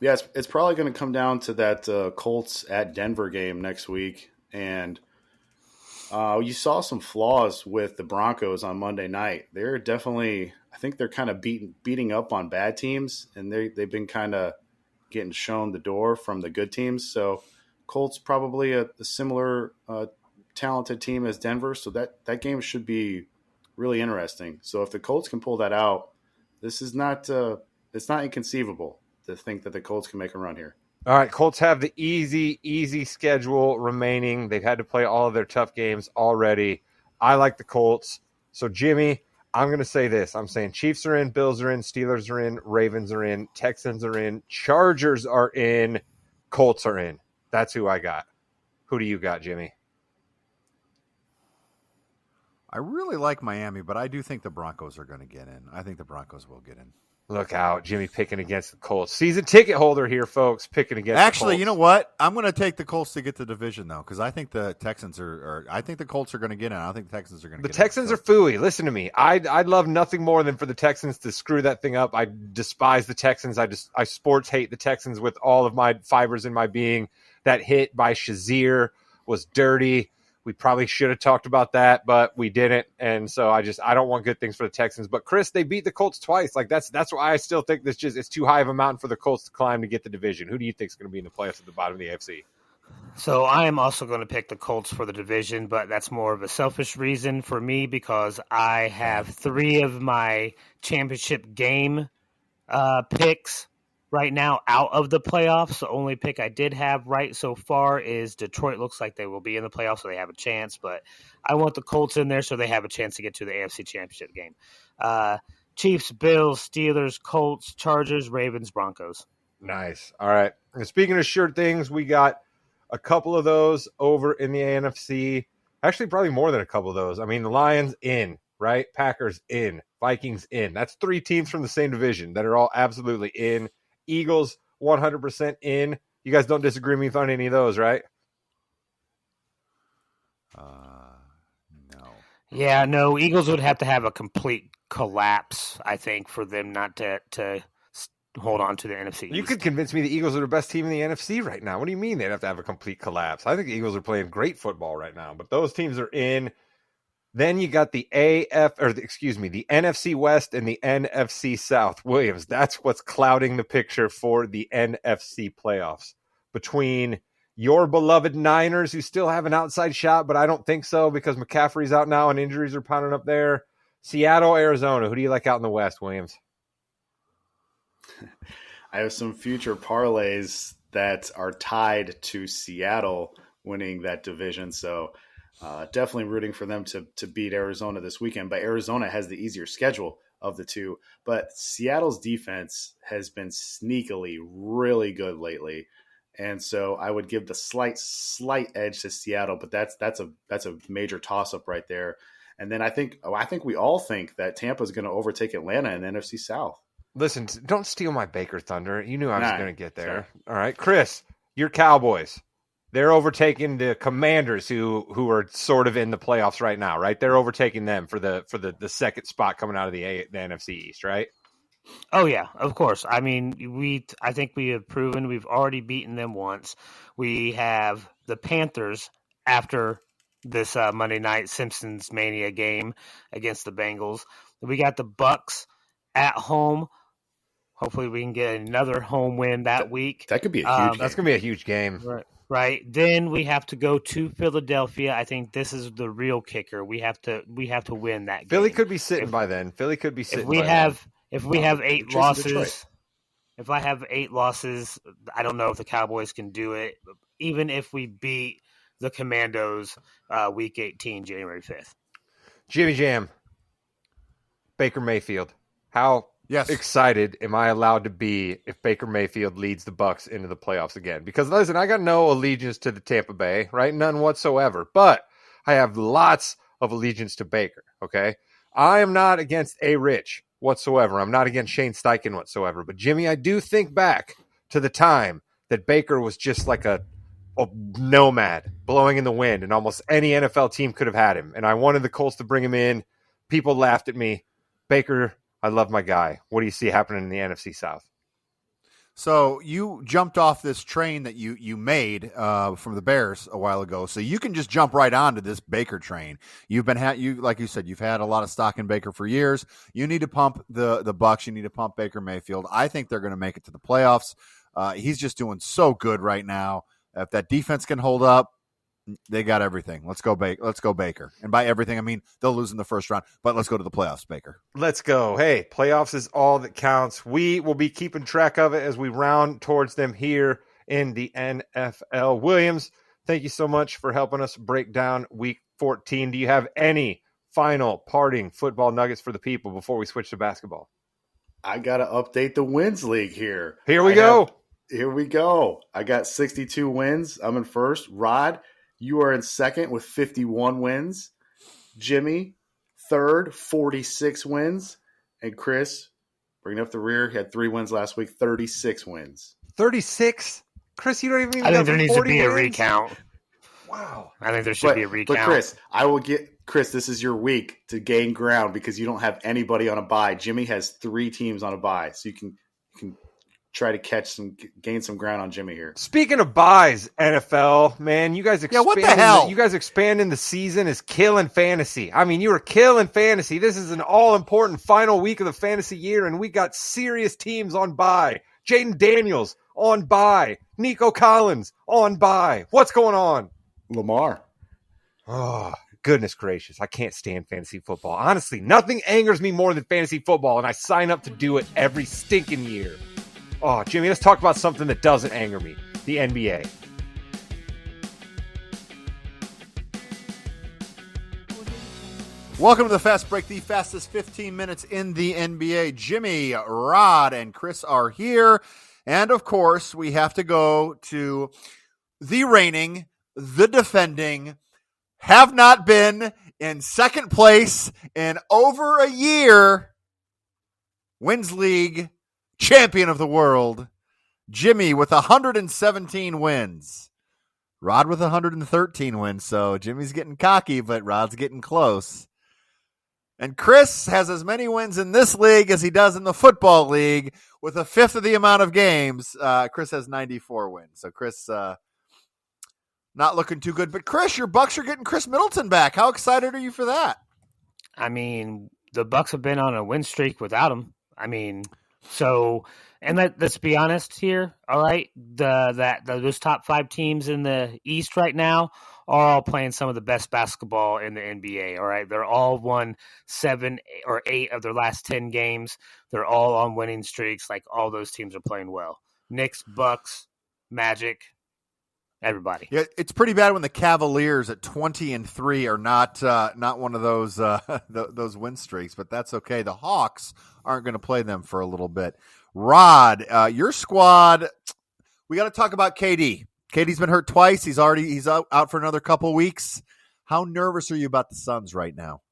Yeah, it's probably going to come down to that Colts at Denver game next week. And you saw some flaws with the Broncos on Monday night. They're definitely, I think they're kind of beating up on bad teams, and they've been kind of getting shown the door from the good teams. So Colts probably a similar talented team as Denver. So that game should be really interesting. So if the Colts can pull that out, this is not it's not inconceivable to think that the Colts can make a run here. All right, Colts have the easy schedule remaining. They've had to play all of their tough games already. I like the Colts. So, Jimmy, I'm going to say this. I'm saying Chiefs are in, Bills are in, Steelers are in, Ravens are in, Texans are in, Chargers are in, Colts are in. That's who I got. Who do you got, Jimmy? I really like Miami, but I do think the Broncos are going to get in. I think the Broncos will get in. Look out, Jimmy picking against the Colts. Season ticket holder here, folks, picking against the Colts. You know what? I'm going to take the Colts to get the division, though, because I think the Texans I think the Colts are going to get in. I don't think the Texans are going to get in. The Texans are phooey. Listen to me. I'd love nothing more than for the Texans to screw that thing up. I despise the Texans. I sports hate the Texans with all of my fibers in my being. That hit by Shazier was dirty. We probably should have talked about that, but we didn't. And so I don't want good things for the Texans. But Chris, they beat the Colts twice. Like that's why I still think it's too high of a mountain for the Colts to climb to get the division. Who do you think is going to be in the playoffs at the bottom of the AFC? So I am also going to pick the Colts for the division, but that's more of a selfish reason for me because I have 3 of my championship game picks right now out of the playoffs. The only pick I did have right so far is Detroit. Looks like they will be in the playoffs, so they have a chance. But I want the Colts in there so they have a chance to get to the AFC Championship game. Chiefs, Bills, Steelers, Colts, Chargers, Ravens, Broncos. Nice. All right. And speaking of sure things, we got a couple of those over in the NFC. Actually, probably more than a couple of those. I mean, the Lions in, right? Packers in. Vikings in. That's 3 teams from the same division that are all absolutely in. Eagles 100% in. You guys don't disagree with me on any of those, right? No. Yeah, no. Eagles would have to have a complete collapse, I think, for them not to hold on to the NFC East. You could convince me the Eagles are the best team in the NFC right now. What do you mean they'd have to have a complete collapse? I think the Eagles are playing great football right now, but those teams are in. Then you got the the NFC West and the NFC South. Williams, that's what's clouding the picture for the NFC playoffs. Between your beloved Niners, who still have an outside shot, but I don't think so because McCaffrey's out now and injuries are pounding up there. Seattle, Arizona. Who do you like out in the West, Williams? I have some future parlays that are tied to Seattle winning that division. So definitely rooting for them to beat Arizona this weekend. But Arizona has the easier schedule of the two. But Seattle's defense has been sneakily really good lately. And so I would give the slight edge to Seattle, but that's a major toss-up right there. And then I think we all think that Tampa is going to overtake Atlanta in the NFC South. Listen, don't steal my Baker Thunder. You knew I was going to get there. Sorry. All right, Chris, your Cowboys. They're overtaking the Commanders, who are sort of in the playoffs right now, right? They're overtaking them for the second spot coming out of the NFC East, right? Oh yeah, of course. I mean, I think we have proven we've already beaten them once. We have the Panthers after this Monday night Simpsons Mania game against the Bengals. We got the Bucks at home. Hopefully, we can get another home win that week. That could be a huge game. That's going to be a huge game. Right. Then we have to go to Philadelphia. I think this is the real kicker. We have to win that game. Philly could be sitting by then. If we have 8 losses, if I have 8 losses, I don't know if the Cowboys can do it. Even if we beat the Commandos week 18, January 5th. Jimmy Jam, Baker Mayfield. How excited am I allowed to be if Baker Mayfield leads the Bucs into the playoffs again? Because listen, I got no allegiance to the Tampa Bay, right? None whatsoever. But I have lots of allegiance to Baker, okay? I am not against A-Rich whatsoever. I'm not against Shane Steichen whatsoever. But Jimmy, I do think back to the time that Baker was just like a a nomad blowing in the wind, and almost any NFL team could have had him. And I wanted the Colts to bring him in. People laughed at me. Baker, I love my guy. What do you see happening in the NFC South? So you jumped off this train that you made from the Bears a while ago. So you can just jump right onto this Baker train. You've been like you said, you've had a lot of stock in Baker for years. You need to pump the Bucs. You need to pump Baker Mayfield. I think they're going to make it to the playoffs. He's just doing so good right now. If that defense can hold up, they got everything. Let's go Baker. And by everything, I mean they'll lose in the first round, but let's go to the playoffs, Baker. Let's go. Hey, playoffs is all that counts. We will be keeping track of it as we round towards them here in the NFL. Williams, thank you so much for helping us break down week 14. Do you have any final parting football nuggets for the people before we switch to basketball? I got to update the wins league here. Here we go. I got 62 wins. I'm in first. Rod, you are in second with 51 wins. Jimmy, third, 46 wins. And Chris, bringing up the rear, he had 3 wins last week, 36 wins. 36? Chris, you don't even I think there needs to be a recount. Wow. I think there should be a recount. But Chris, this is your week to gain ground because you don't have anybody on a bye. Jimmy has 3 teams on a bye, so you can try to gain some ground on Jimmy here. Speaking of buys, NFL, man, you guys what the hell? You guys expanding the season is killing fantasy. I mean, you were killing fantasy. This is an all-important final week of the fantasy year, and we got serious teams on bye. Jaden Daniels on bye. Nico Collins on bye. What's going on? Lamar. Oh, goodness gracious. I can't stand fantasy football. Honestly, nothing angers me more than fantasy football, and I sign up to do it every stinking year. Oh, Jimmy, let's talk about something that doesn't anger me, the NBA. Welcome to the Fast Break, the fastest 15 minutes in the NBA. Jimmy, Rod, and Chris are here. And, of course, we have to go to the reigning, the defending, have not been in second place in over a year, wins league champion of the world, Jimmy with 117 wins. Rod with 113 wins, so Jimmy's getting cocky, but Rod's getting close. And Chris has as many wins in this league as he does in the football league with a fifth of the amount of games. Chris has 94 wins, so Chris not looking too good. But Chris, your Bucks are getting Chris Middleton back. How excited are you for that? I mean, the Bucks have been on a win streak without him. I mean, so, and let's be honest here, all right? Those top 5 teams in the East right now are all playing some of the best basketball in the NBA, all right? They're all won 7 or 8 of their last 10 games. They're all on winning streaks. Like, all those teams are playing well. Knicks, Bucks, Magic, everybody. Yeah, it's pretty bad when the Cavaliers at 20-3 are not one of those those win streaks, but that's okay. The Hawks aren't going to play them for a little bit. Rod, your squad. We got to talk about KD. KD's been hurt twice. He's out for another couple weeks. How nervous are you about the Suns right now?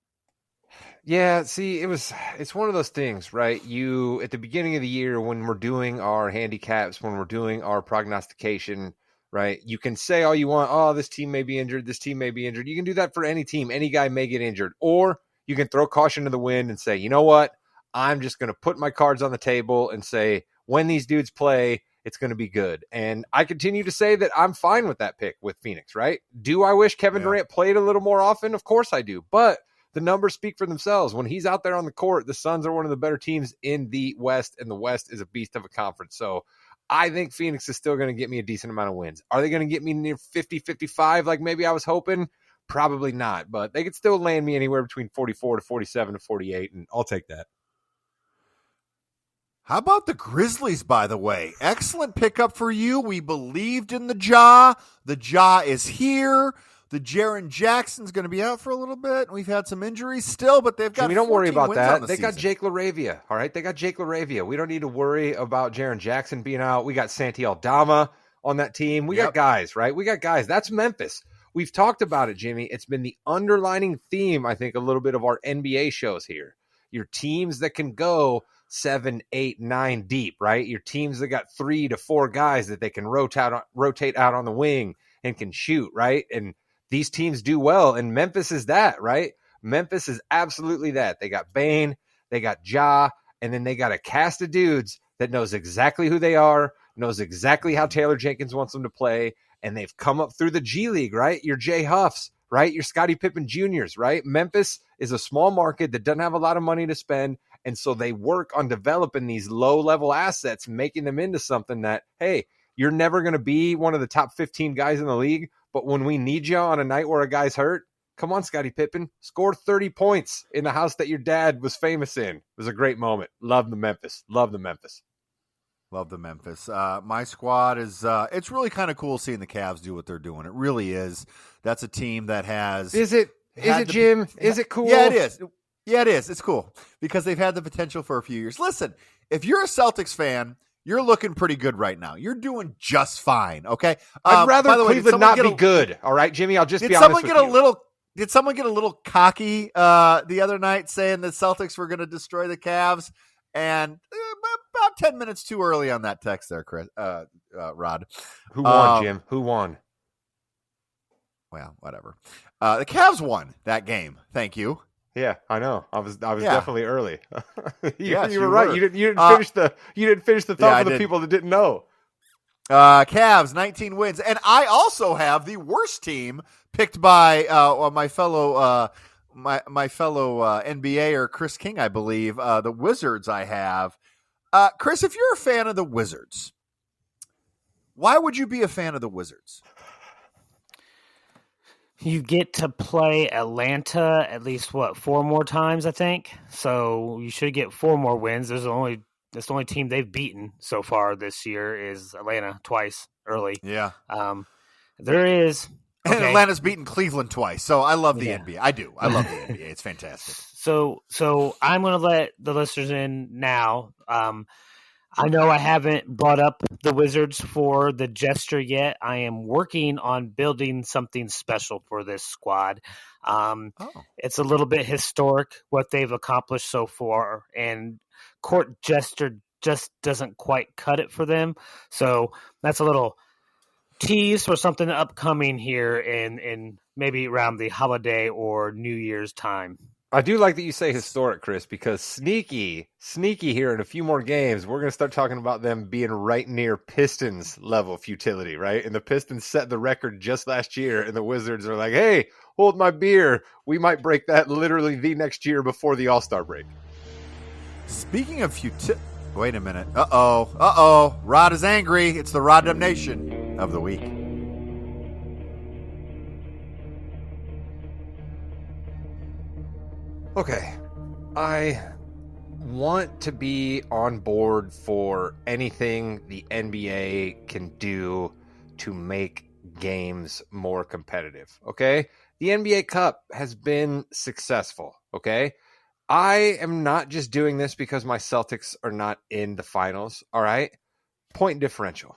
Yeah, see, it's one of those things, right? You at the beginning of the year when we're doing our handicaps, when we're doing our prognostication, right? You can say all you want, oh, this team may be injured, this team may be injured. You can do that for any team. Any guy may get injured. Or you can throw caution to the wind and say, you know what? I'm just going to put my cards on the table and say, when these dudes play, it's going to be good. And I continue to say that I'm fine with that pick with Phoenix, right? Do I wish Kevin Durant played a little more often? Of course I do. But the numbers speak for themselves. When he's out there on the court, the Suns are one of the better teams in the West, and the West is a beast of a conference. So I think Phoenix is still going to get me a decent amount of wins. Are they going to get me near 50, 55 like maybe I was hoping? Probably not, but they could still land me anywhere between 44 to 47 to 48, and I'll take that. How about the Grizzlies, by the way? Excellent pickup for you. We believed in the Ja. The Ja is here. The Jaren Jackson's going to be out for a little bit. We've had some injuries still, but they've got Jimmy, don't worry about that. They got Jake LaRavia, all right? They got Jake LaRavia. We don't need to worry about Jaren Jackson being out. We got Santi Aldama on that team. We got guys, right? We got guys. That's Memphis. We've talked about it, Jimmy. It's been the underlining theme, I think, a little bit of our NBA shows here. Your teams that can go 7, 8, 9 deep, right? Your teams that got 3 to 4 guys that they can rotate out on the wing and can shoot, right? And these teams do well, and Memphis is that, right? Memphis is absolutely that. They got Bane, they got Ja, and then they got a cast of dudes that knows exactly who they are, knows exactly how Taylor Jenkins wants them to play, and they've come up through the G League, right? Your Jay Huffs, right? Your Scottie Pippen Juniors, right? Memphis is a small market that doesn't have a lot of money to spend, and so they work on developing these low-level assets, making them into something that, hey, you're never going to be one of the top 15 guys in the league, but when we need you on a night where a guy's hurt, come on, Scottie Pippen, score 30 points in the house that your dad was famous in. It was a great moment. Love the Memphis. Love the Memphis. Love the Memphis. My squad is, it's really kind of cool seeing the Cavs do what they're doing. It really is. That's a team that has. Is it, Jim? Is it cool? Yeah, it is. Yeah, it is. It's cool because they've had the potential for a few years. Listen, if you're a Celtics fan, you're looking pretty good right now. You're doing just fine, okay? I'd rather Cleveland not be good, all right, Jimmy? I'll just be honest with you. Did someone get a little cocky the other night saying the Celtics were going to destroy the Cavs? And about 10 minutes too early on that text there, Chris, Rod. Who won, Jim? Who won? Well, whatever. The Cavs won that game. Thank you. Yeah, I know. I was definitely early. you were right. You didn't finish the thought for the people that didn't know. Cavs 19 wins, and I also have the worst team picked by my fellow NBAer Chris King, I believe. The Wizards. I have Chris. If you're a fan of the Wizards, why would you be a fan of the Wizards? You get to play Atlanta at least, 4 more times, I think. So you should get 4 more wins. That's the only team they've beaten so far this year is Atlanta twice early. Yeah. There is. Okay. And Atlanta's beaten Cleveland twice. So I love the NBA. I do. I love the NBA. It's fantastic. So I'm going to let the listeners in now. I know I haven't brought up the Wizards for the gesture yet. I am working on building something special for this squad. It's a little bit historic what they've accomplished so far, and court gesture just doesn't quite cut it for them. So that's a little tease for something upcoming here in maybe around the holiday or New Year's time. I do like that you say historic, Chris, because sneaky here in a few more games, we're going to start talking about them being right near Pistons level futility, right? And the Pistons set the record just last year, and the Wizards are like, hey, hold my beer. We might break that literally the next year before the All-Star break. Speaking of futility, wait a minute. Uh-oh. Rod is angry. It's the Rod Nation of the week. Okay, I want to be on board for anything the NBA can do to make games more competitive, okay? The NBA Cup has been successful, okay? I am not just doing this because my Celtics are not in the finals, all right? Point differential.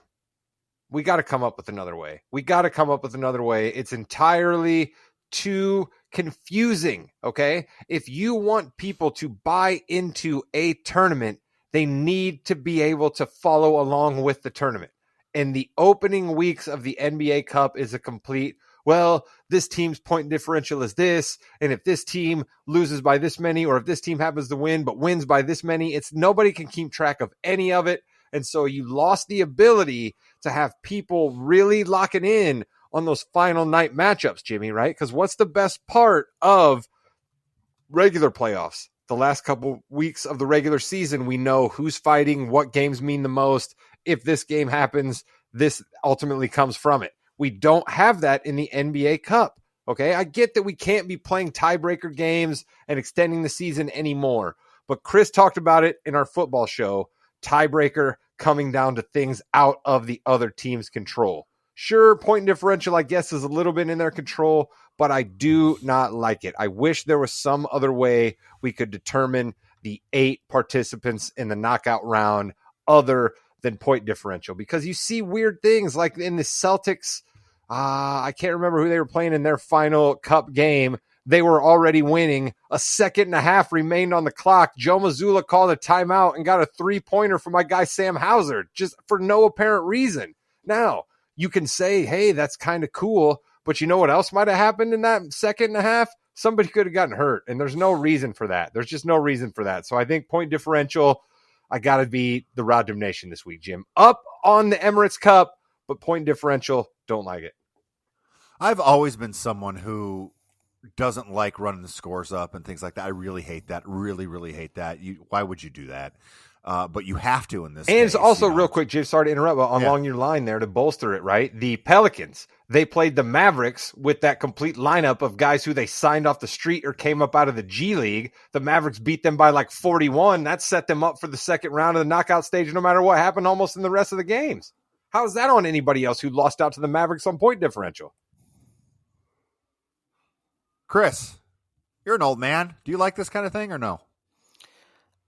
We got to come up with another way. It's entirely too confusing, okay? If you want people to buy into a tournament, they need to be able to follow along with the tournament. And the opening weeks of the NBA Cup is a complete, well, this team's point differential is this, and if this team loses by this many, or if this team happens to win but wins by this many, it's nobody can keep track of any of it. And so you lost the ability to have people really locking in on those final night matchups, Jimmy, right? Because what's the best part of regular playoffs? The last couple weeks of the regular season, we know who's fighting, what games mean the most. If this game happens, this ultimately comes from it. We don't have that in the NBA Cup, okay? I get that we can't be playing tiebreaker games and extending the season anymore, but Chris talked about it in our football show, tiebreaker coming down to things out of the other team's control. Sure, point differential, I guess, is a little bit in their control, but I do not like it. I wish there was some other way we could determine the 8 participants in the knockout round other than point differential, because you see weird things like in the Celtics. I can't remember who they were playing in their final cup game. They were already winning. A second and a half remained on the clock. Joe Mazzulla called a timeout and got a 3-pointer from my guy Sam Hauser, just for no apparent reason. Now, you can say, hey, that's kind of cool. But you know what else might have happened in that second and a half? Somebody could have gotten hurt, and there's no reason for that. There's just no reason for that. So I think point differential, I got to be the Rod Nation this week, Jim. Up on the Emirates Cup, but point differential, don't like it. I've always been someone who doesn't like running the scores up and things like that. I really hate that. Really, really hate that. Why would you do that? But you have to in this And case, it's also real quick, Jim, sorry to interrupt, but along your line there to bolster it, right? The Pelicans, they played the Mavericks with that complete lineup of guys who they signed off the street or came up out of the G League. The Mavericks beat them by like 41. That set them up for the second round of the knockout stage, no matter what happened almost in the rest of the games. How is that on anybody else who lost out to the Mavericks on point differential? Chris, you're an old man. Do you like this kind of thing or no?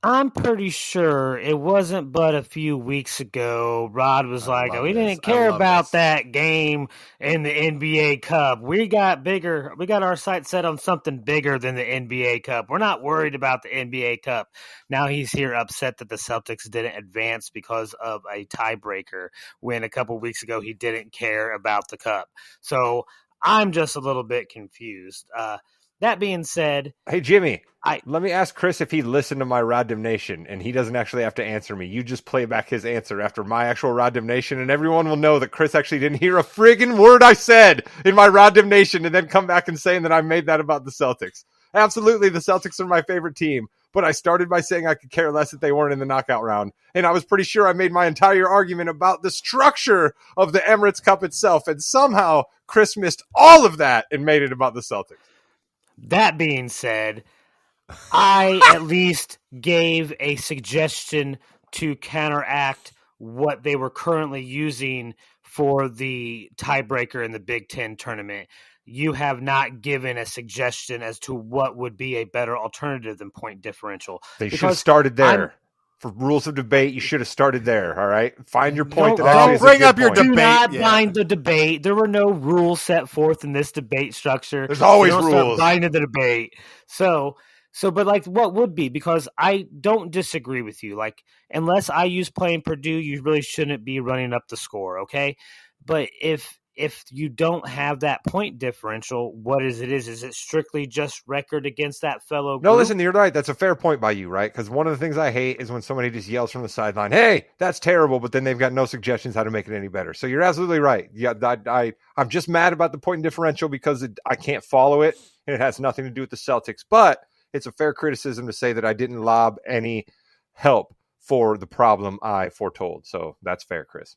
I'm pretty sure it wasn't but a few weeks ago. Rod was like, we didn't care about that game in the NBA Cup. We got bigger. We got our sights set on something bigger than the NBA Cup. We're not worried about the NBA Cup. Now he's here upset that the Celtics didn't advance because of a tiebreaker when a couple weeks ago he didn't care about the Cup. So I'm just a little bit confused. That being said, hey, Jimmy, let me ask Chris if he listened to my Rod Nation, and he doesn't actually have to answer me. You just play back his answer after my actual Rod Nation, and everyone will know that Chris actually didn't hear a friggin' word I said in my Rod Nation and then come back and saying that I made that about the Celtics. Absolutely, the Celtics are my favorite team, but I started by saying I could care less if they weren't in the knockout round, and I was pretty sure I made my entire argument about the structure of the Emirates Cup itself, and somehow Chris missed all of that and made it about the Celtics. That being said, I at least gave a suggestion to counteract what they were currently using for the tiebreaker in the Big Ten tournament. You have not given a suggestion as to what would be a better alternative than point differential. They should have started there. For rules of debate, you should have started there, all right? Find your point. Don't bring up your debate. Do not bind the debate. There were no rules set forth in this debate structure. There's always rules. Binding the debate. But like, what would be? Because I don't disagree with you. Like, unless I use playing Purdue, you really shouldn't be running up the score, okay? But if you don't have that point differential, what is it? Is it strictly just record against that fellow group? No, listen, you're right. That's a fair point by you, right? Because one of the things I hate is when somebody just yells from the sideline, hey, that's terrible, but then they've got no suggestions how to make it any better. So you're absolutely right. Yeah, I'm just mad about the point differential because I can't follow it, and it has nothing to do with the Celtics. But it's a fair criticism to say that I didn't lob any help for the problem I foretold. So that's fair, Chris.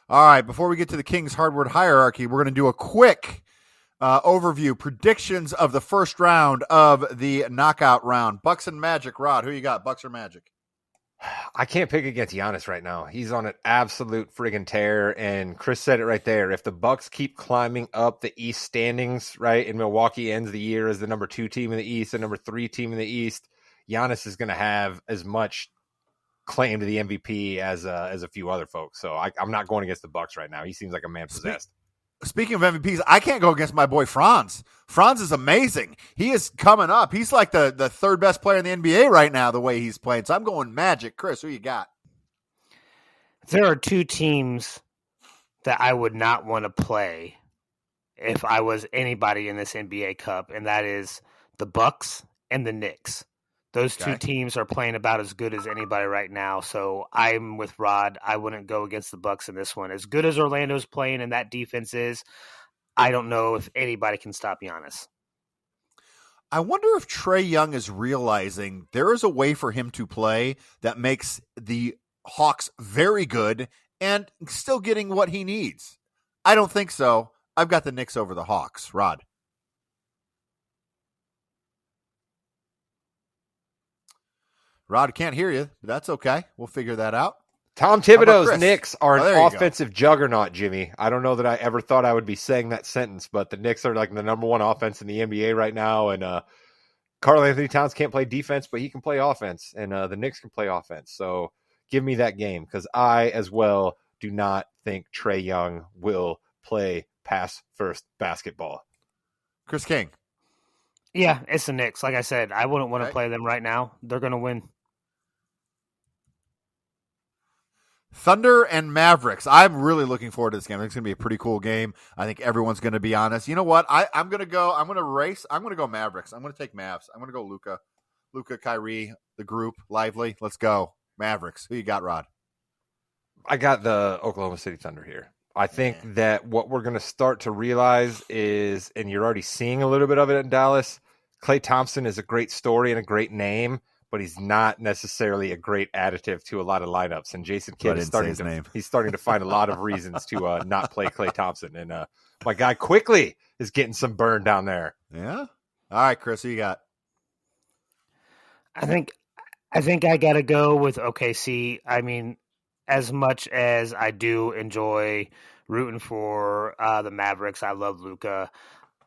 All right, before we get to the King's hardwood hierarchy, we're going to do a quick overview, predictions of the first round of the knockout round. Bucks and Magic. Rod, who you got, Bucks or Magic? I can't pick against Giannis right now. He's on an absolute friggin' tear, and Chris said it right there. If the Bucks keep climbing up the East standings, right, and Milwaukee ends the year as the number 2 team in the East, the number 3 team in the East, Giannis is going to have as much claim to the MVP as a few other folks. So I'm not going against the Bucks right now. He seems like a man possessed. Speaking of MVPs, I can't go against my boy Franz. Franz is amazing. He is coming up. He's like the third best player in the NBA right now, the way he's playing. So I'm going Magic. Chris, who you got? There are 2 teams that I would not want to play if I was anybody in this NBA Cup, and that is the Bucks and the Knicks. Those 2 teams are playing about as good as anybody right now, so I'm with Rod. I wouldn't go against the Bucks in this one. As good as Orlando's playing and that defense is, I don't know if anybody can stop Giannis. I wonder if Trae Young is realizing there is a way for him to play that makes the Hawks very good and still getting what he needs. I don't think so. I've got the Knicks over the Hawks. Rod. Rod, can't hear you, but that's okay. We'll figure that out. Tom Thibodeau's Knicks are an offensive juggernaut, Jimmy. I don't know that I ever thought I would be saying that sentence, but the Knicks are like the number 1 offense in the NBA right now, and Karl Anthony Towns can't play defense, but he can play offense, and the Knicks can play offense. So give me that game, because I, as well, do not think Trae Young will play pass-first basketball. Chris King. Yeah, it's the Knicks. Like I said, I wouldn't want to play them right now. They're going to win. Thunder and Mavericks. I'm really looking forward to this game. I think it's going to be a pretty cool game. I think everyone's going to be honest. You know what? I'm going to go Mavericks. I'm going to take Mavs. I'm going to go Luka, Kyrie, the group, lively. Let's go. Mavericks. Who you got, Rod? I got the Oklahoma City Thunder here. I think that what we're going to start to realize is, and you're already seeing a little bit of it in Dallas, Klay Thompson is a great story and a great name, but he's not necessarily a great additive to a lot of lineups. And Jason Kidd is starting to find a lot of reasons to not play Klay Thompson. And my guy Quickly is getting some burn down there. Yeah. All right, Chris, who you got? I think I got to go with OKC. I mean, as much as I do enjoy rooting for the Mavericks, I love Luka.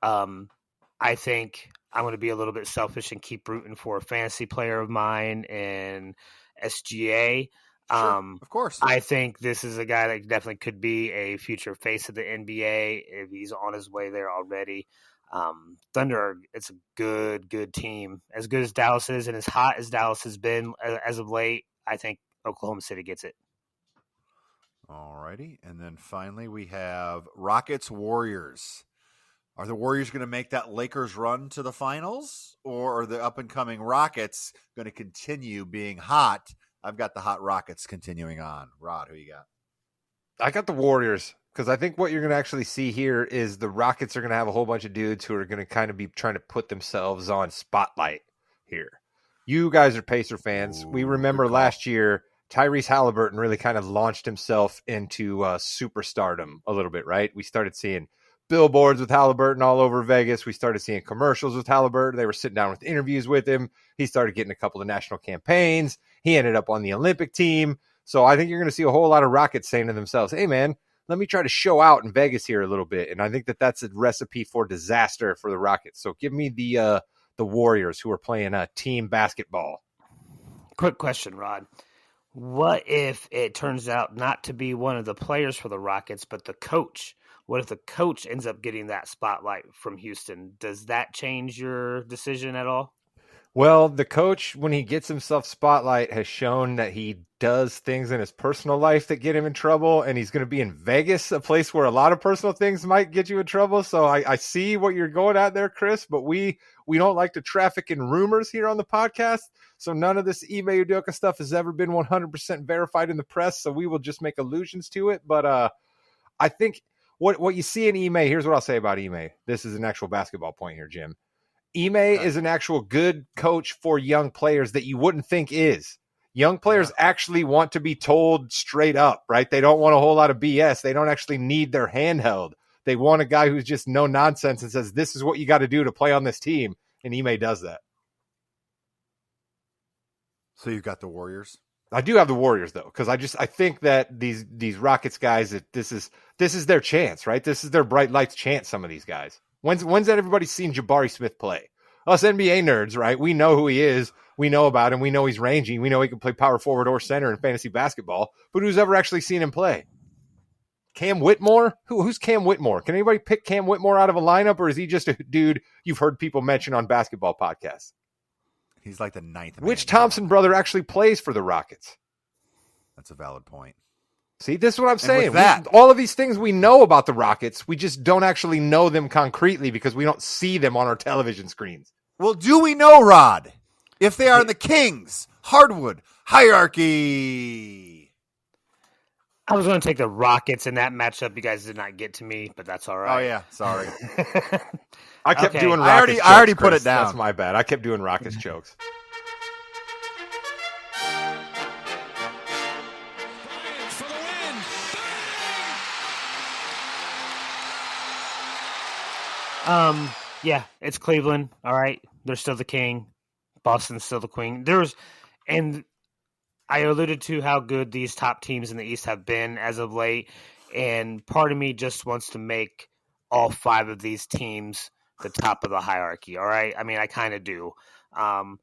I think I'm going to be a little bit selfish and keep rooting for a fantasy player of mine in SGA. Sure, of course. I think this is a guy that definitely could be a future face of the NBA if he's on his way there already. Thunder, it's a good team. As good as Dallas is and as hot as Dallas has been as of late, I think Oklahoma City gets it. All righty. And then finally we have Rockets Warriors. Are the Warriors going to make that Lakers run to the finals, or are the up-and-coming Rockets going to continue being hot? I've got the hot Rockets continuing on. Rod, who you got? I got the Warriors, because I think what you're going to actually see here is the Rockets are going to have a whole bunch of dudes who are going to kind of be trying to put themselves on spotlight here. You guys are Pacer fans. We remember last year, Tyrese Halliburton really kind of launched himself into superstardom a little bit, right? We started seeing billboards with Halliburton all over Vegas. We started seeing commercials with Halliburton. They were sitting down with interviews with him. He started getting a couple of national campaigns. He ended up on the Olympic team. So I think you're going to see a whole lot of Rockets saying to themselves, hey, man, let me try to show out in Vegas here a little bit. And I think that that's a recipe for disaster for the Rockets. So give me the Warriors, who are playing team basketball. Quick question, Rod. What if it turns out not to be one of the players for the Rockets, but the coach? What if the coach ends up getting that spotlight from Houston? Does that change your decision at all? Well, the coach, when he gets himself spotlight, has shown that he does things in his personal life that get him in trouble, and he's going to be in Vegas, a place where a lot of personal things might get you in trouble. So I see what you're going at there, Chris, but we don't like to traffic in rumors here on the podcast, so none of this Ime Udoka stuff has ever been 100% verified in the press, so we will just make allusions to it. But I think what you see in Ime, here's what I'll say about Ime. This is an actual basketball point here, Jim. Ime is an actual good coach for young players that you wouldn't think is. Young players actually want to be told straight up, right? They don't want a whole lot of BS. They don't actually need their handheld. They want a guy who's just no nonsense and says, this is what you got to do to play on this team. And Ime does that. So you've got the Warriors? I do have the Warriors, though, because I think that these Rockets guys, that this is their chance, right? This is their bright lights chance, some of these guys. When's that everybody seen Jabari Smith play? Us NBA nerds, right? We know who he is. We know about him. We know he's rangy. We know he can play power forward or center in fantasy basketball. But who's ever actually seen him play? Cam Whitmore? Who's Cam Whitmore? Can anybody pick Cam Whitmore out of a lineup, or is he just a dude you've heard people mention on basketball podcasts? He's like the ninth. Which Thompson brother actually plays for the Rockets? That's a valid point. See, this is what I'm saying. That, all of these things we know about the Rockets, we just don't actually know them concretely because we don't see them on our television screens. Well, do we know, Rod, if they are in the Kings hardwood hierarchy? I was going to take the Rockets in that matchup. You guys did not get to me, but that's all right. Oh, yeah. Sorry. I kept doing Rockets jokes, I already put Chris. it down. That's my bad. I kept doing Rockets jokes. Yeah, it's Cleveland. All right. They're still the king. Boston's still the queen. And I alluded to how good these top teams in the East have been as of late. And part of me just wants to make all five of these teams the top of the hierarchy. All right. I mean, I kind of do. All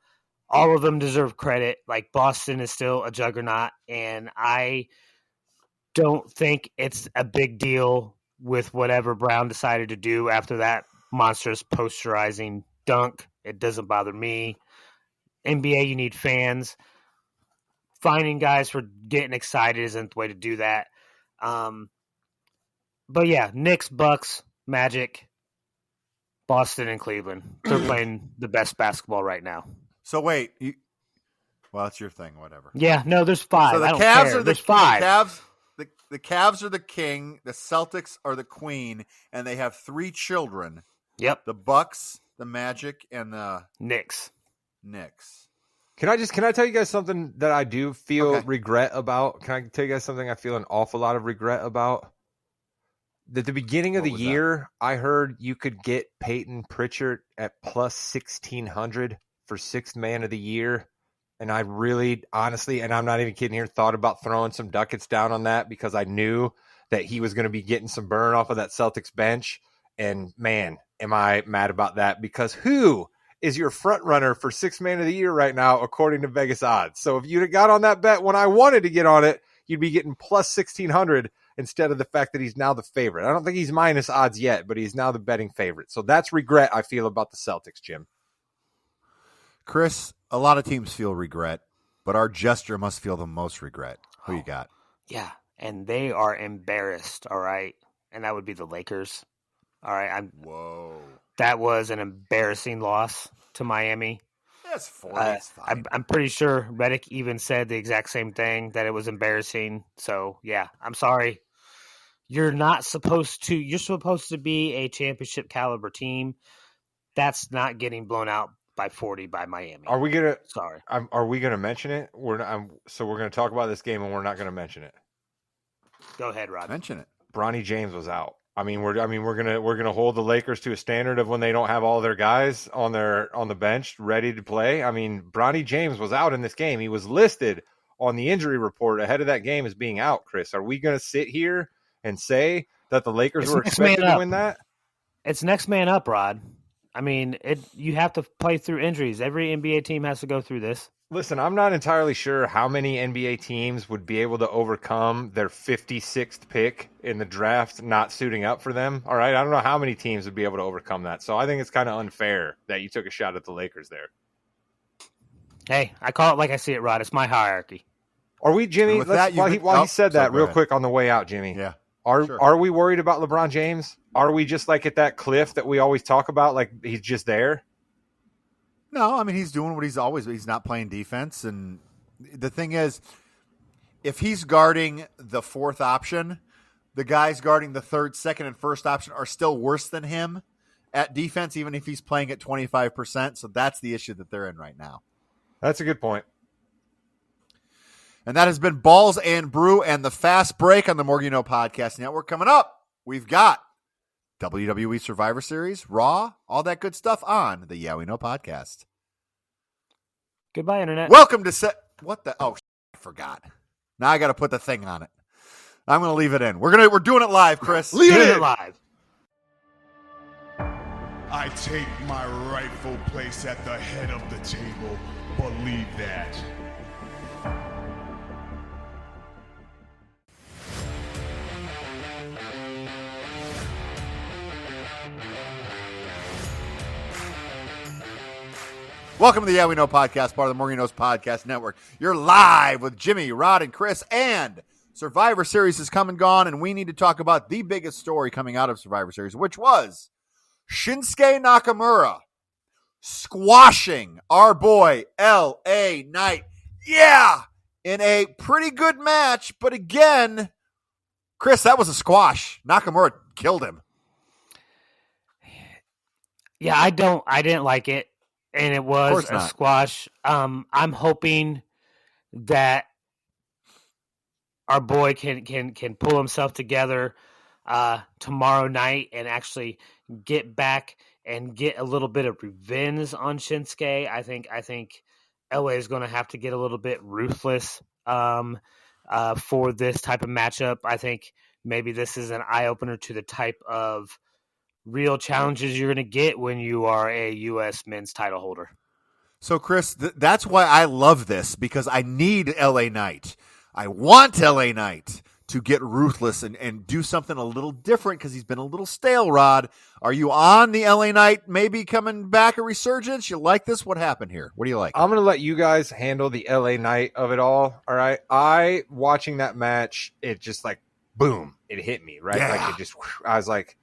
of them deserve credit. Like, Boston is still a juggernaut. And I don't think it's a big deal with whatever Brown decided to do after that monstrous posterizing dunk. It doesn't bother me. NBA, you need fans. finding guys for getting excited isn't the way to do that. But yeah, Knicks, Bucks, Magic, Boston, and Cleveland. They're playing the best basketball right now. So wait, well, that's your thing, whatever. Yeah, no, there's 5. So the I don't Cavs care. are There's 5. The Cavs are the king, the Celtics are the queen, and they have 3 children. Yep. The Bucks, the Magic, and the Knicks. Can I tell you guys something that I do feel regret about? Can I tell you guys something I feel an awful lot of regret about? At the beginning of the year, I heard you could get Peyton Pritchard at plus 1,600 for 6th man of the year. And I really, honestly, and I'm not even kidding here, thought about throwing some ducats down on that because I knew that he was going to be getting some burn off of that Celtics bench. And man, am I mad about that, because who is your front runner for 6th man of the year right now, according to Vegas odds? So if you'd have got on that bet when I wanted to get on it, you'd be getting plus 1,600 instead of the fact that he's now the favorite. I don't think he's minus odds yet, but he's now the betting favorite. So that's regret I feel about the Celtics, Jim. Chris, a lot of teams feel regret, but our Jester must feel the most regret. Who you got? Yeah, and they are embarrassed, all right? And that would be the Lakers. All right, Whoa. That was an embarrassing loss to Miami. That's 40. I'm pretty sure Redick even said the exact same thing, that it was embarrassing. So, yeah, I'm sorry. You're supposed to be a championship caliber team. That's not getting blown out by 40 by Miami. Are we gonna? Sorry. Are we gonna mention it? So we're gonna talk about this game, and we're not gonna mention it. Go ahead, Rod. Mention it. Bronny James was out. We're gonna hold the Lakers to a standard of when they don't have all their guys on the bench ready to play. Bronny James was out in this game. He was listed on the injury report ahead of that game as being out. Chris, are we gonna sit here and say that the Lakers were expected to win that? It's next man up, Rod. You have to play through injuries. Every NBA team has to go through this. Listen, I'm not entirely sure how many NBA teams would be able to overcome their 56th pick in the draft not suiting up for them. All right, I don't know how many teams would be able to overcome that. So I think it's kind of unfair that you took a shot at the Lakers there. Hey, I call it like I see it, Rod. It's my hierarchy. Are we, Jimmy? While he said that real quick on the way out, Jimmy. Yeah. Are we worried about LeBron James? Are we just like at that cliff that we always talk about, like he's just there? No, he's doing what he's not playing defense. And the thing is, if he's guarding the 4th option, the guys guarding the 3rd, 2nd, and 1st option are still worse than him at defense, even if he's playing at 25%. So that's the issue that they're in right now. That's a good point. And that has been Balls and Brew and the Fast Break on the More You Know Podcast Network. Coming up, we've got WWE Survivor Series, Raw, all that good stuff on the Yeah We Know Podcast. Goodbye, Internet. Welcome to what the? Oh, I forgot. Now I got to put the thing on it. I'm going to leave it in. We're doing it live, Chris. Leave it live. I take my rightful place at the head of the table. Believe that. Welcome to the Yeah We Know Podcast, part of the More You Know's Podcast Network. You're live with Jimmy, Rod, and Chris, and Survivor Series has come and gone, and we need to talk about the biggest story coming out of Survivor Series, which was Shinsuke Nakamura squashing our boy L.A. Knight. Yeah! In a pretty good match, but again, Chris, that was a squash. Nakamura killed him. Yeah, I didn't like it. And it was a squash. I'm hoping that our boy can pull himself together tomorrow night and actually get back and get a little bit of revenge on Shinsuke. I think LA is going to have to get a little bit ruthless for this type of matchup. I think maybe this is an eye opener to the type of real challenges you're going to get when you are a U.S. men's title holder. So, Chris, that's why I love this, because I need L.A. Knight. I want L.A. Knight to get ruthless and do something a little different because he's been a little stale, Rod. Are you on the LA Knight maybe coming back a resurgence? You like this? What happened here? What do you like? I'm going to let you guys handle the LA Knight of it all. All right. Watching that match, it just like, boom, it hit me, right? Yeah. Like it just, I was like,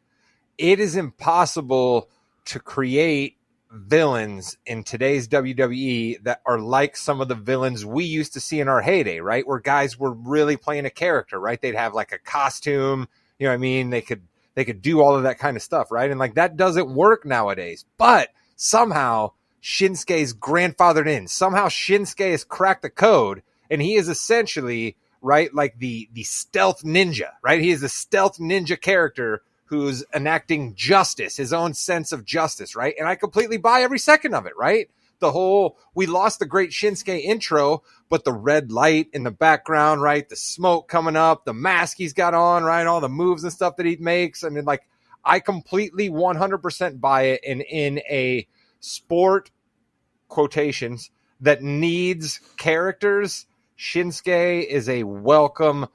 it is impossible to create villains in today's WWE that are like some of the villains we used to see in our heyday, right? Where guys were really playing a character, right? They'd have like a costume, you know what I mean? They could do all of that kind of stuff, right? And like that doesn't work nowadays. But somehow Shinsuke's grandfathered in. Somehow Shinsuke has cracked the code, and he is essentially, right, like the stealth ninja, right? He is a stealth ninja character who's enacting justice, his own sense of justice, right? And I completely buy every second of it, right? The whole, we lost the great Shinsuke intro, but the red light in the background, right? The smoke coming up, the mask he's got on, right? All the moves and stuff that he makes. And then like, I completely 100% buy it. And in a sport, quotations, that needs characters, Shinsuke is a welcome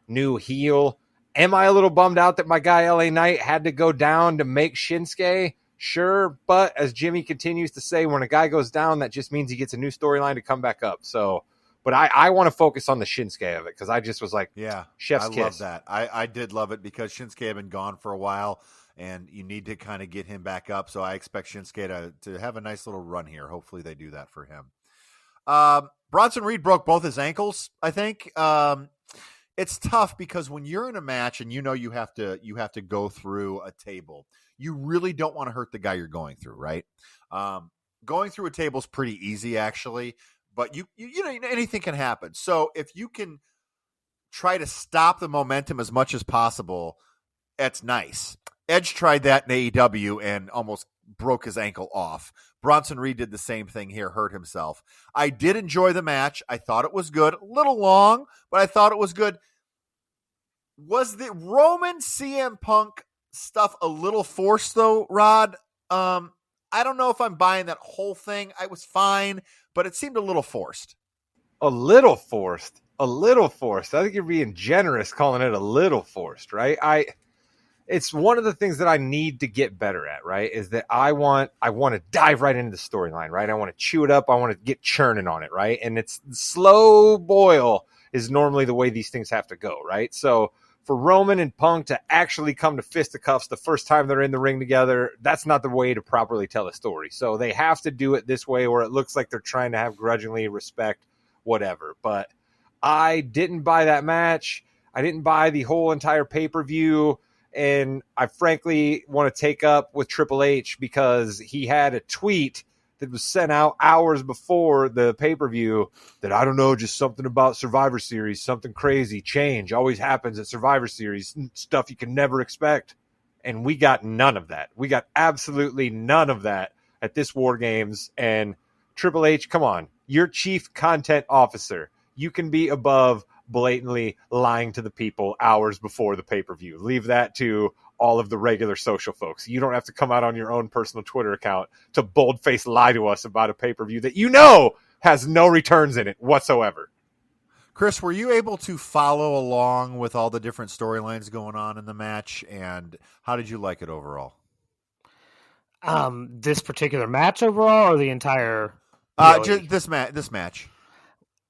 new heel. Am I a little bummed out that my guy LA Knight had to go down to make Shinsuke? Sure, but as Jimmy continues to say, when a guy goes down, that just means he gets a new storyline to come back up. So, but I want to focus on the Shinsuke of it because I just was like, yeah, chef's I kiss. love that. I did love it because Shinsuke had been gone for a while, and you need to kind of get him back up. So I expect Shinsuke to have a nice little run here. Hopefully they do that for him. Bronson Reed broke both his ankles, I think. It's tough because when you're in a match and you know you have to go through a table, you really don't want to hurt the guy you're going through, right? Going through a table is pretty easy, actually, but you know anything can happen. So if you can try to stop the momentum as much as possible, that's nice. Edge tried that in AEW and almost broke his ankle off. Bronson Reed did the same thing here, hurt himself. I did enjoy the match. I thought it was good. A little long, but I thought it was good. Was the Roman CM Punk stuff a little forced, though, Rod? I don't know if I'm buying that whole thing. I was fine, but it seemed a little forced. A little forced. I think you're being generous calling it a little forced, right? It's one of the things that I need to get better at, right? Is that I want to dive right into the storyline, right? I want to chew it up. I want to get churning on it, right? And it's slow boil is normally the way these things have to go, right? So for Roman and Punk to actually come to fisticuffs the first time they're in the ring together, that's not the way to properly tell a story. So they have to do it this way where it looks like they're trying to have grudgingly respect, whatever. But I didn't buy that match. I didn't buy the whole entire pay-per-view. And I frankly want to take up with Triple H because he had a tweet that was sent out hours before the pay-per-view that, I don't know, just something about Survivor Series, something crazy, change always happens at Survivor Series, stuff you can never expect. And we got none of that. We got absolutely none of that at this War Games. And Triple H, come on, you're chief content officer. You can be above blatantly lying to the people hours before the pay-per-view. Leave that to all of the regular social folks. You don't have to come out on your own personal Twitter account to bold-faced lie to us about a pay-per-view that you know has no returns in it whatsoever. Chris, were you able to follow along with all the different storylines going on in the match, and how did you like it overall? This particular match overall, or the entire? Just this match.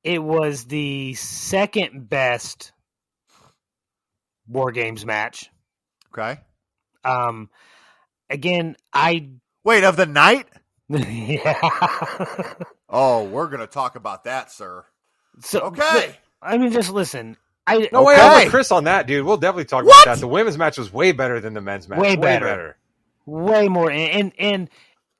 It was the second best War Games match. Okay. Again, wait, of the night? Yeah. Oh, we're gonna talk about that, sir. So okay. I mean, just listen. No way over Chris on that, dude. We'll definitely talk about that. The women's match was way better than the men's match. Way better. Way more. And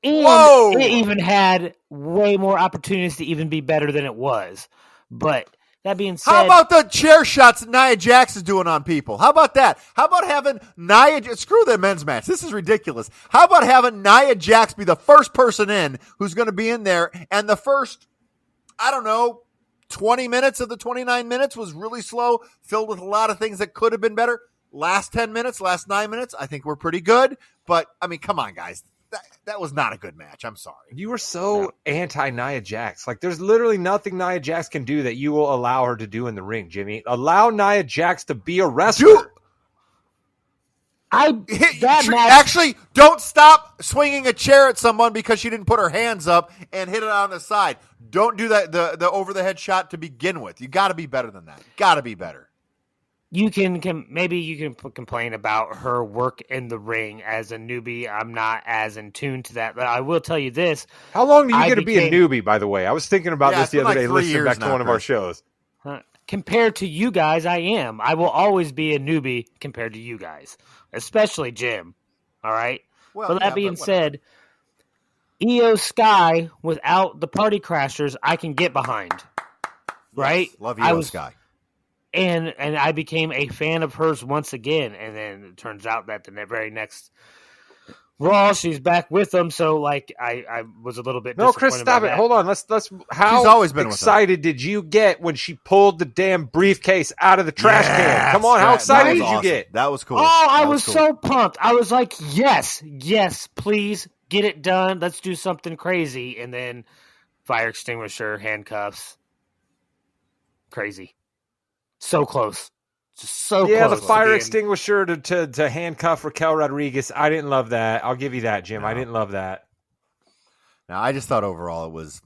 Whoa! It even had way more opportunities to even be better than it was. But that being said, how about the chair shots that Nia Jax is doing on people? How about that? How about having screw the men's match. This is ridiculous. How about having Nia Jax be the first person in who's going to be in there, and the first, 20 minutes of the 29 minutes was really slow, filled with a lot of things that could have been better. Last 10 minutes, last 9 minutes, I think we're pretty good. But, I mean, come on, guys. that was not a good match. I'm sorry. You were so anti Nia Jax. Like, there's literally nothing Nia Jax can do that you will allow her to do in the ring, Jimmy. Allow Nia Jax to be a wrestler. Actually, don't stop swinging a chair at someone because she didn't put her hands up and hit it on the side. Don't do that. The over the head shot to begin with. You got to be better than that. Got to be better. You can maybe you can complain about her work in the ring as a newbie. I'm not as in tune to that, but I will tell you this. How long do you get to be a newbie, by the way? I was thinking about this the other day, listening back to one of our shows. Compared to you guys, I am. I will always be a newbie compared to you guys, especially Jim. All right? Well, but that being said, Io Sky without the Party Crashers, I can get behind. Right? Yes, love Io Sky. And I became a fan of hers once again, and then it turns out that the very next Raw, she's back with them. So, like, I was a little bit disappointed. No, Chris, stop it. That. Hold on. Let's. How she's always been excited did you get when she pulled the damn briefcase out of the trash can? Come on, how excited did you get? That was cool. Oh, I was so pumped. I was like, yes, please get it done. Let's do something crazy. And then fire extinguisher, handcuffs, crazy. So close. Just so close. Yeah, the fire extinguisher to handcuff Raquel Rodriguez. I didn't love that. I'll give you that, Jim. No. I didn't love that. No, I just thought overall it was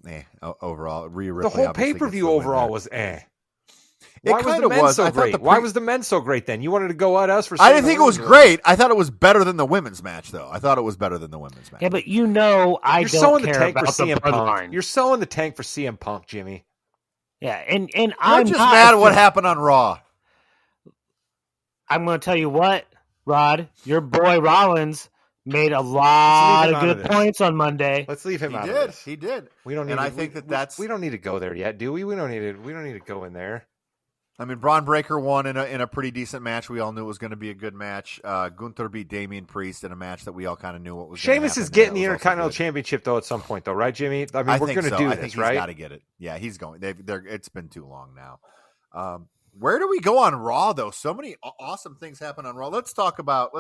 overall, Rhea Ripley, the whole pay-per-view overall was Why was the men so great? Why was the men so great then? You wanted to go at us for I didn't think it was great. I thought it was better than the women's match, though. I thought it was better than the women's match. Yeah, but you know You're don't care the tank about for CM the Punk. You're sowing the tank for CM Punk, Jimmy. Yeah, and I'm just mad at what happened on Raw. I'm going to tell you what, Rod, your boy Rollins made a lot of good points on Monday. Let's leave him out of this. He did. We don't need. And I think that's. We don't need to go there yet, do we? We don't need to go in there. I mean, Braun Breaker won in a pretty decent match. We all knew it was going to be a good match. Gunther beat Damian Priest in a match that we all kind of knew what was going to happen. Sheamus is getting the Intercontinental Championship, though, at some point, though, right, Jimmy? I mean, we're going to do this, he's right? He's got to get it. Yeah, he's going. It's been too long now. Where do we go on Raw, though? So many awesome things happen on Raw. Let's talk about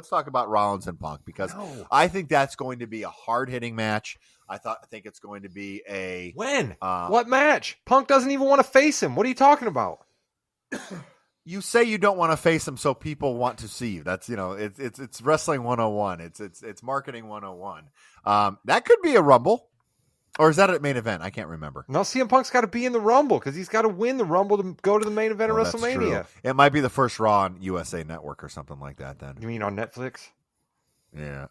Rollins and Punk, because I think that's going to be a hard-hitting match. I think it's going to be a what match? Punk doesn't even want to face him. What are you talking about? You say you don't want to face him, so people want to see you. That's it's wrestling 101. It's marketing 101. That could be a Rumble. Or is that a main event? I can't remember. No, CM Punk's got to be in the Rumble because he's got to win the Rumble to go to the main event of WrestleMania. It might be the first Raw on USA Network or something like that then. You mean on Netflix? Yeah,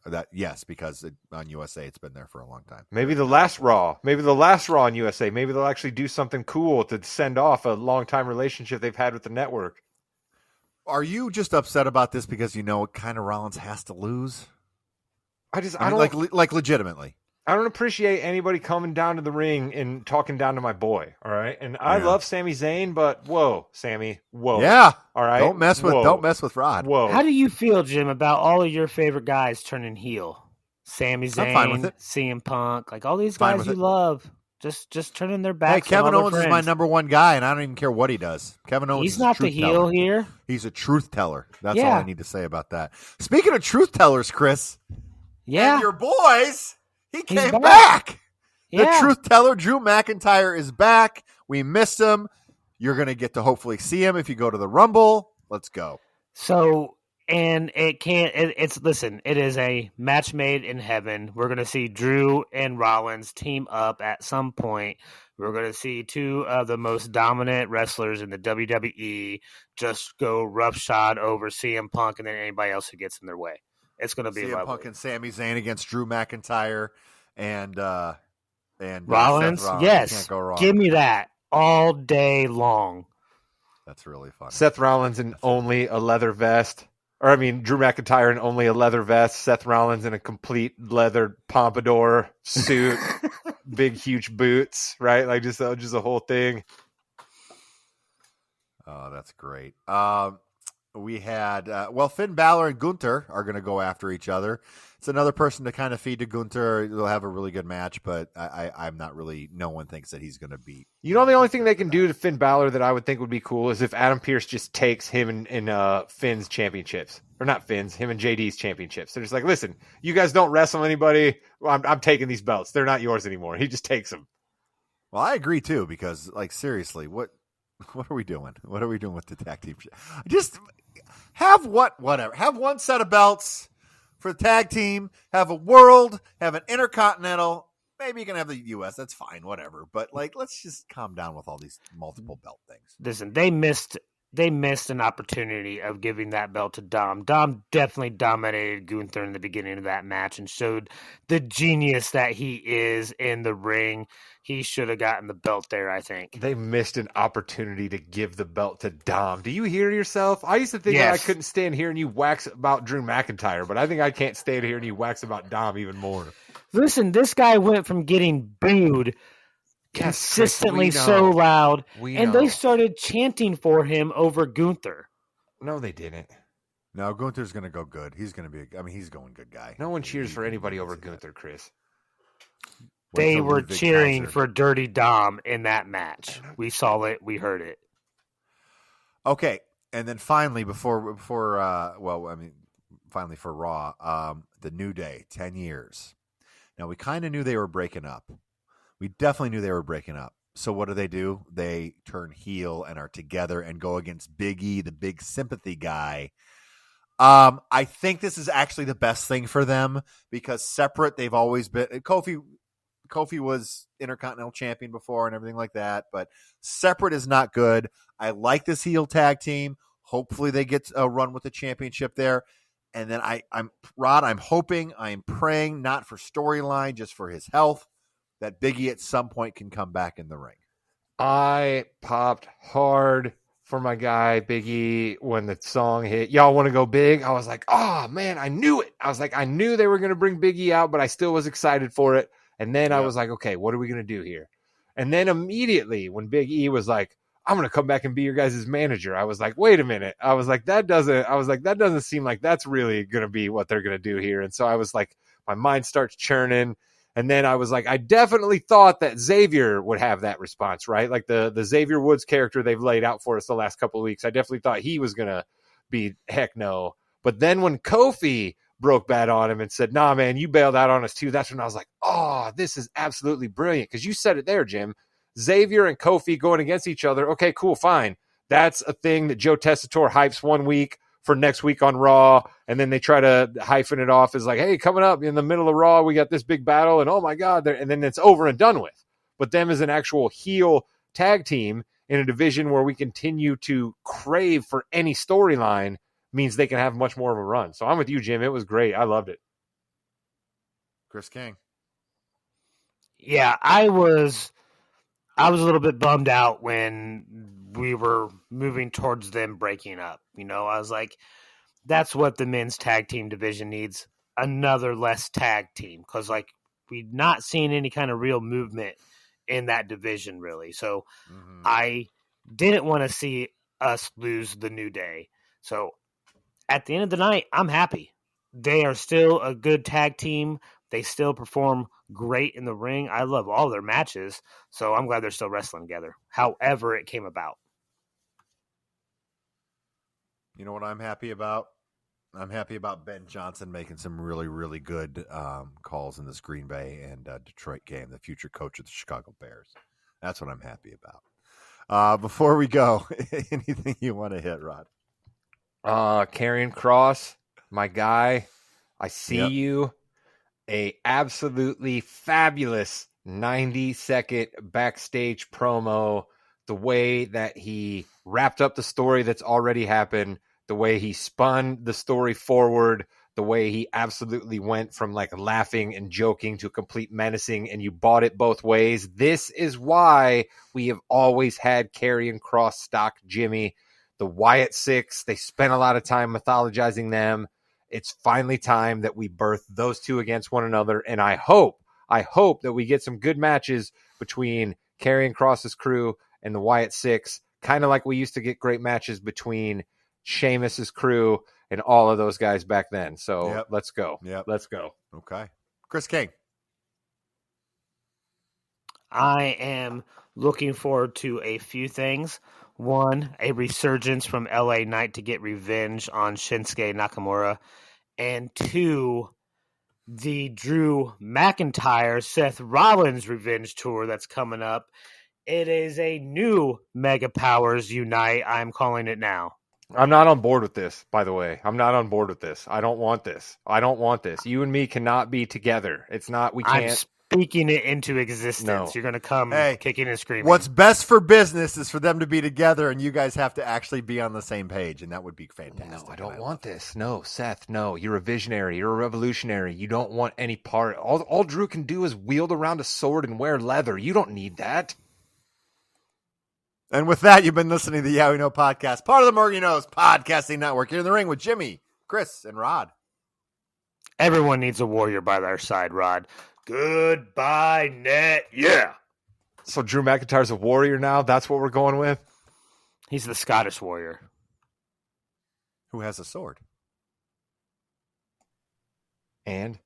because on USA it's been there for a long time. Maybe the last Raw on USA. Maybe they'll actually do something cool to send off a long-time relationship they've had with the network. Are you just upset about this because kind of Rollins has to lose? I don't like legitimately. I don't appreciate anybody coming down to the ring and talking down to my boy, all right? And I love Sami Zayn, but whoa, Sammy, whoa. Yeah. All right. Don't mess with Rod. Whoa. How do you feel, Jim, about all of your favorite guys turning heel? Sami Zayn, CM Punk, like all these guys you love. Just turning their backs. Hey, Kevin Owens is my number one guy, and I don't even care what he does. Kevin Owens He's not the heel here. He's a truth teller. That's all I need to say about that. Speaking of truth tellers, Chris. Yeah. And your boys... He came back. Yeah. The truth teller, Drew McIntyre, is back. We missed him. You're going to get to hopefully see him if you go to the Rumble. Let's go. So, and listen, it is a match made in heaven. We're going to see Drew and Rollins team up at some point. We're going to see two of the most dominant wrestlers in the WWE just go roughshod over CM Punk and then anybody else who gets in their way. It's going to be CM Punk and Sami Zayn against Drew McIntyre and Rollins. Seth Rollins. Yes, can't go wrong. Give me that all day long. That's really fun. Seth Rollins in only a leather vest, Drew McIntyre in only a leather vest. Seth Rollins in a complete leather pompadour suit, big huge boots, right? Like just a whole thing. Oh, that's great. we had, Finn Balor and Gunther are going to go after each other. It's another person to kind of feed to Gunther. They'll have a really good match, but I'm not really, no one thinks that he's going to beat. You know, the only thing they can do to Finn Balor that I would think would be cool is if Adam Pearce just takes him and Finn's championships. Or not Finn's, him and JD's championships. They're just like, listen, you guys don't wrestle anybody. Well, I'm taking these belts. They're not yours anymore. He just takes them. Well, I agree, too, because, like, seriously, what are we doing? What are we doing with the tag team? Just have whatever. Have one set of belts for the tag team. Have a world. Have an intercontinental. Maybe you can have the U.S. That's fine, whatever. But, like, let's just calm down with all these multiple belt things. Listen, they missed an opportunity of giving that belt to Dom. Dom definitely dominated Gunther in the beginning of that match and showed the genius that he is in the ring. He should have gotten the belt there, I think. They missed an opportunity to give the belt to Dom. Do you hear yourself? I used to think that I couldn't stand hearing you wax about Drew McIntyre, but I think I can't stand hearing you wax about Dom even more. Listen, this guy went from getting booed consistently so loud, and they started chanting for him over Gunther. No, they didn't. No, Gunther's going to go good. He's going to be, he's going good guy. No one cheers for anybody over Gunther, Chris. They were cheering for Dirty Dom in that match. We saw it. We heard it. Okay. And then finally, finally for Raw, the New Day, 10 years. Now, we kind of knew they were breaking up. We definitely knew they were breaking up. So what do? They turn heel and are together and go against Big E, the big sympathy guy. I think this is actually the best thing for them because separate, they've always been. Kofi was Intercontinental Champion before and everything like that, but separate is not good. I like this heel tag team. Hopefully they get a run with the championship there. And then I'm hoping, I'm praying, not for storyline, just for his health, that Big E at some point can come back in the ring. I popped hard for my guy, Big E, when the song hit. Y'all want to go big? I was like, oh, man, I knew it. I was like, I knew they were going to bring Big E out, but I still was excited for it. And then I was like, okay, what are we going to do here? And then immediately when Big E was like, I'm going to come back and be your guys' manager, I was like, wait a minute. I was like, that doesn't seem like that's really going to be what they're going to do here. And so I was like, my mind starts churning. And then I was like, I definitely thought that Xavier would have that response, right? Like the Xavier Woods character they've laid out for us the last couple of weeks. I definitely thought he was going to be heck no. But then when Kofi broke bad on him and said, nah, man, you bailed out on us too, that's when I was like, oh, this is absolutely brilliant. Because you said it there, Jim. Xavier and Kofi going against each other. Okay, cool, fine. That's a thing that Joe Tessitore hypes one week for next week on Raw, and then they try to hyphen it off as like, hey, coming up in the middle of Raw, we got this big battle, and oh my God, and then it's over and done with. But them as an actual heel tag team in a division where we continue to crave for any storyline means they can have much more of a run. So I'm with you, Jim. It was great. I loved it. Chris King. Yeah, I was a little bit bummed out when we were moving towards them breaking up. You know, I was like, that's what the men's tag team division needs, another less tag team. Because, like, we've not seen any kind of real movement in that division, really. So I didn't want to see us lose the New Day. So at the end of the night, I'm happy. They are still a good tag team. They still perform great in the ring. I love all their matches, so I'm glad they're still wrestling together, however it came about. You know what I'm happy about? I'm happy about Ben Johnson making some really, really good calls in this Green Bay and Detroit game, the future coach of the Chicago Bears. That's what I'm happy about. Before we go, anything you want to hit, Rod? Karrion Kross, my guy, I see you. A absolutely fabulous 90-second backstage promo. The way that he wrapped up the story that's already happened, the way he spun the story forward, the way he absolutely went from like laughing and joking to complete menacing, and you bought it both ways. This is why we have always had Karrion Kross stock Jimmy. The Wyatt Six, they spent a lot of time mythologizing them. It's finally time that we birth those two against one another, and I hope that we get some good matches between Karrion Kross's crew and the Wyatt Six, kind of like we used to get great matches between Sheamus's crew, and all of those guys back then. So let's go. Let's go. Okay. Chris King. I am looking forward to a few things. One, a resurgence from LA Knight to get revenge on Shinsuke Nakamura. And two, the Drew McIntyre Seth Rollins revenge tour that's coming up. It is a new Mega Powers Unite. I'm calling it now. I'm not on board with this, by the way. I'm not on board with this. I don't want this. You and me cannot be together. It's not, we can't. I'm speaking it into existence. No. You're going to come kicking and screaming. What's best for business is for them to be together, and you guys have to actually be on the same page, and that would be fantastic. No, I don't want this. No, Seth, no. You're a visionary. You're a revolutionary. You don't want any part. All Drew can do is wield around a sword and wear leather. You don't need that. And with that, you've been listening to the Yeah We Know podcast, part of the Morgan Knows Podcasting Network. Here in the ring with Jimmy, Chris, and Rod. Everyone needs a warrior by their side, Rod. Goodbye, net. Yeah. So Drew McIntyre's a warrior now? That's what we're going with? He's the Scottish warrior. Who has a sword. And?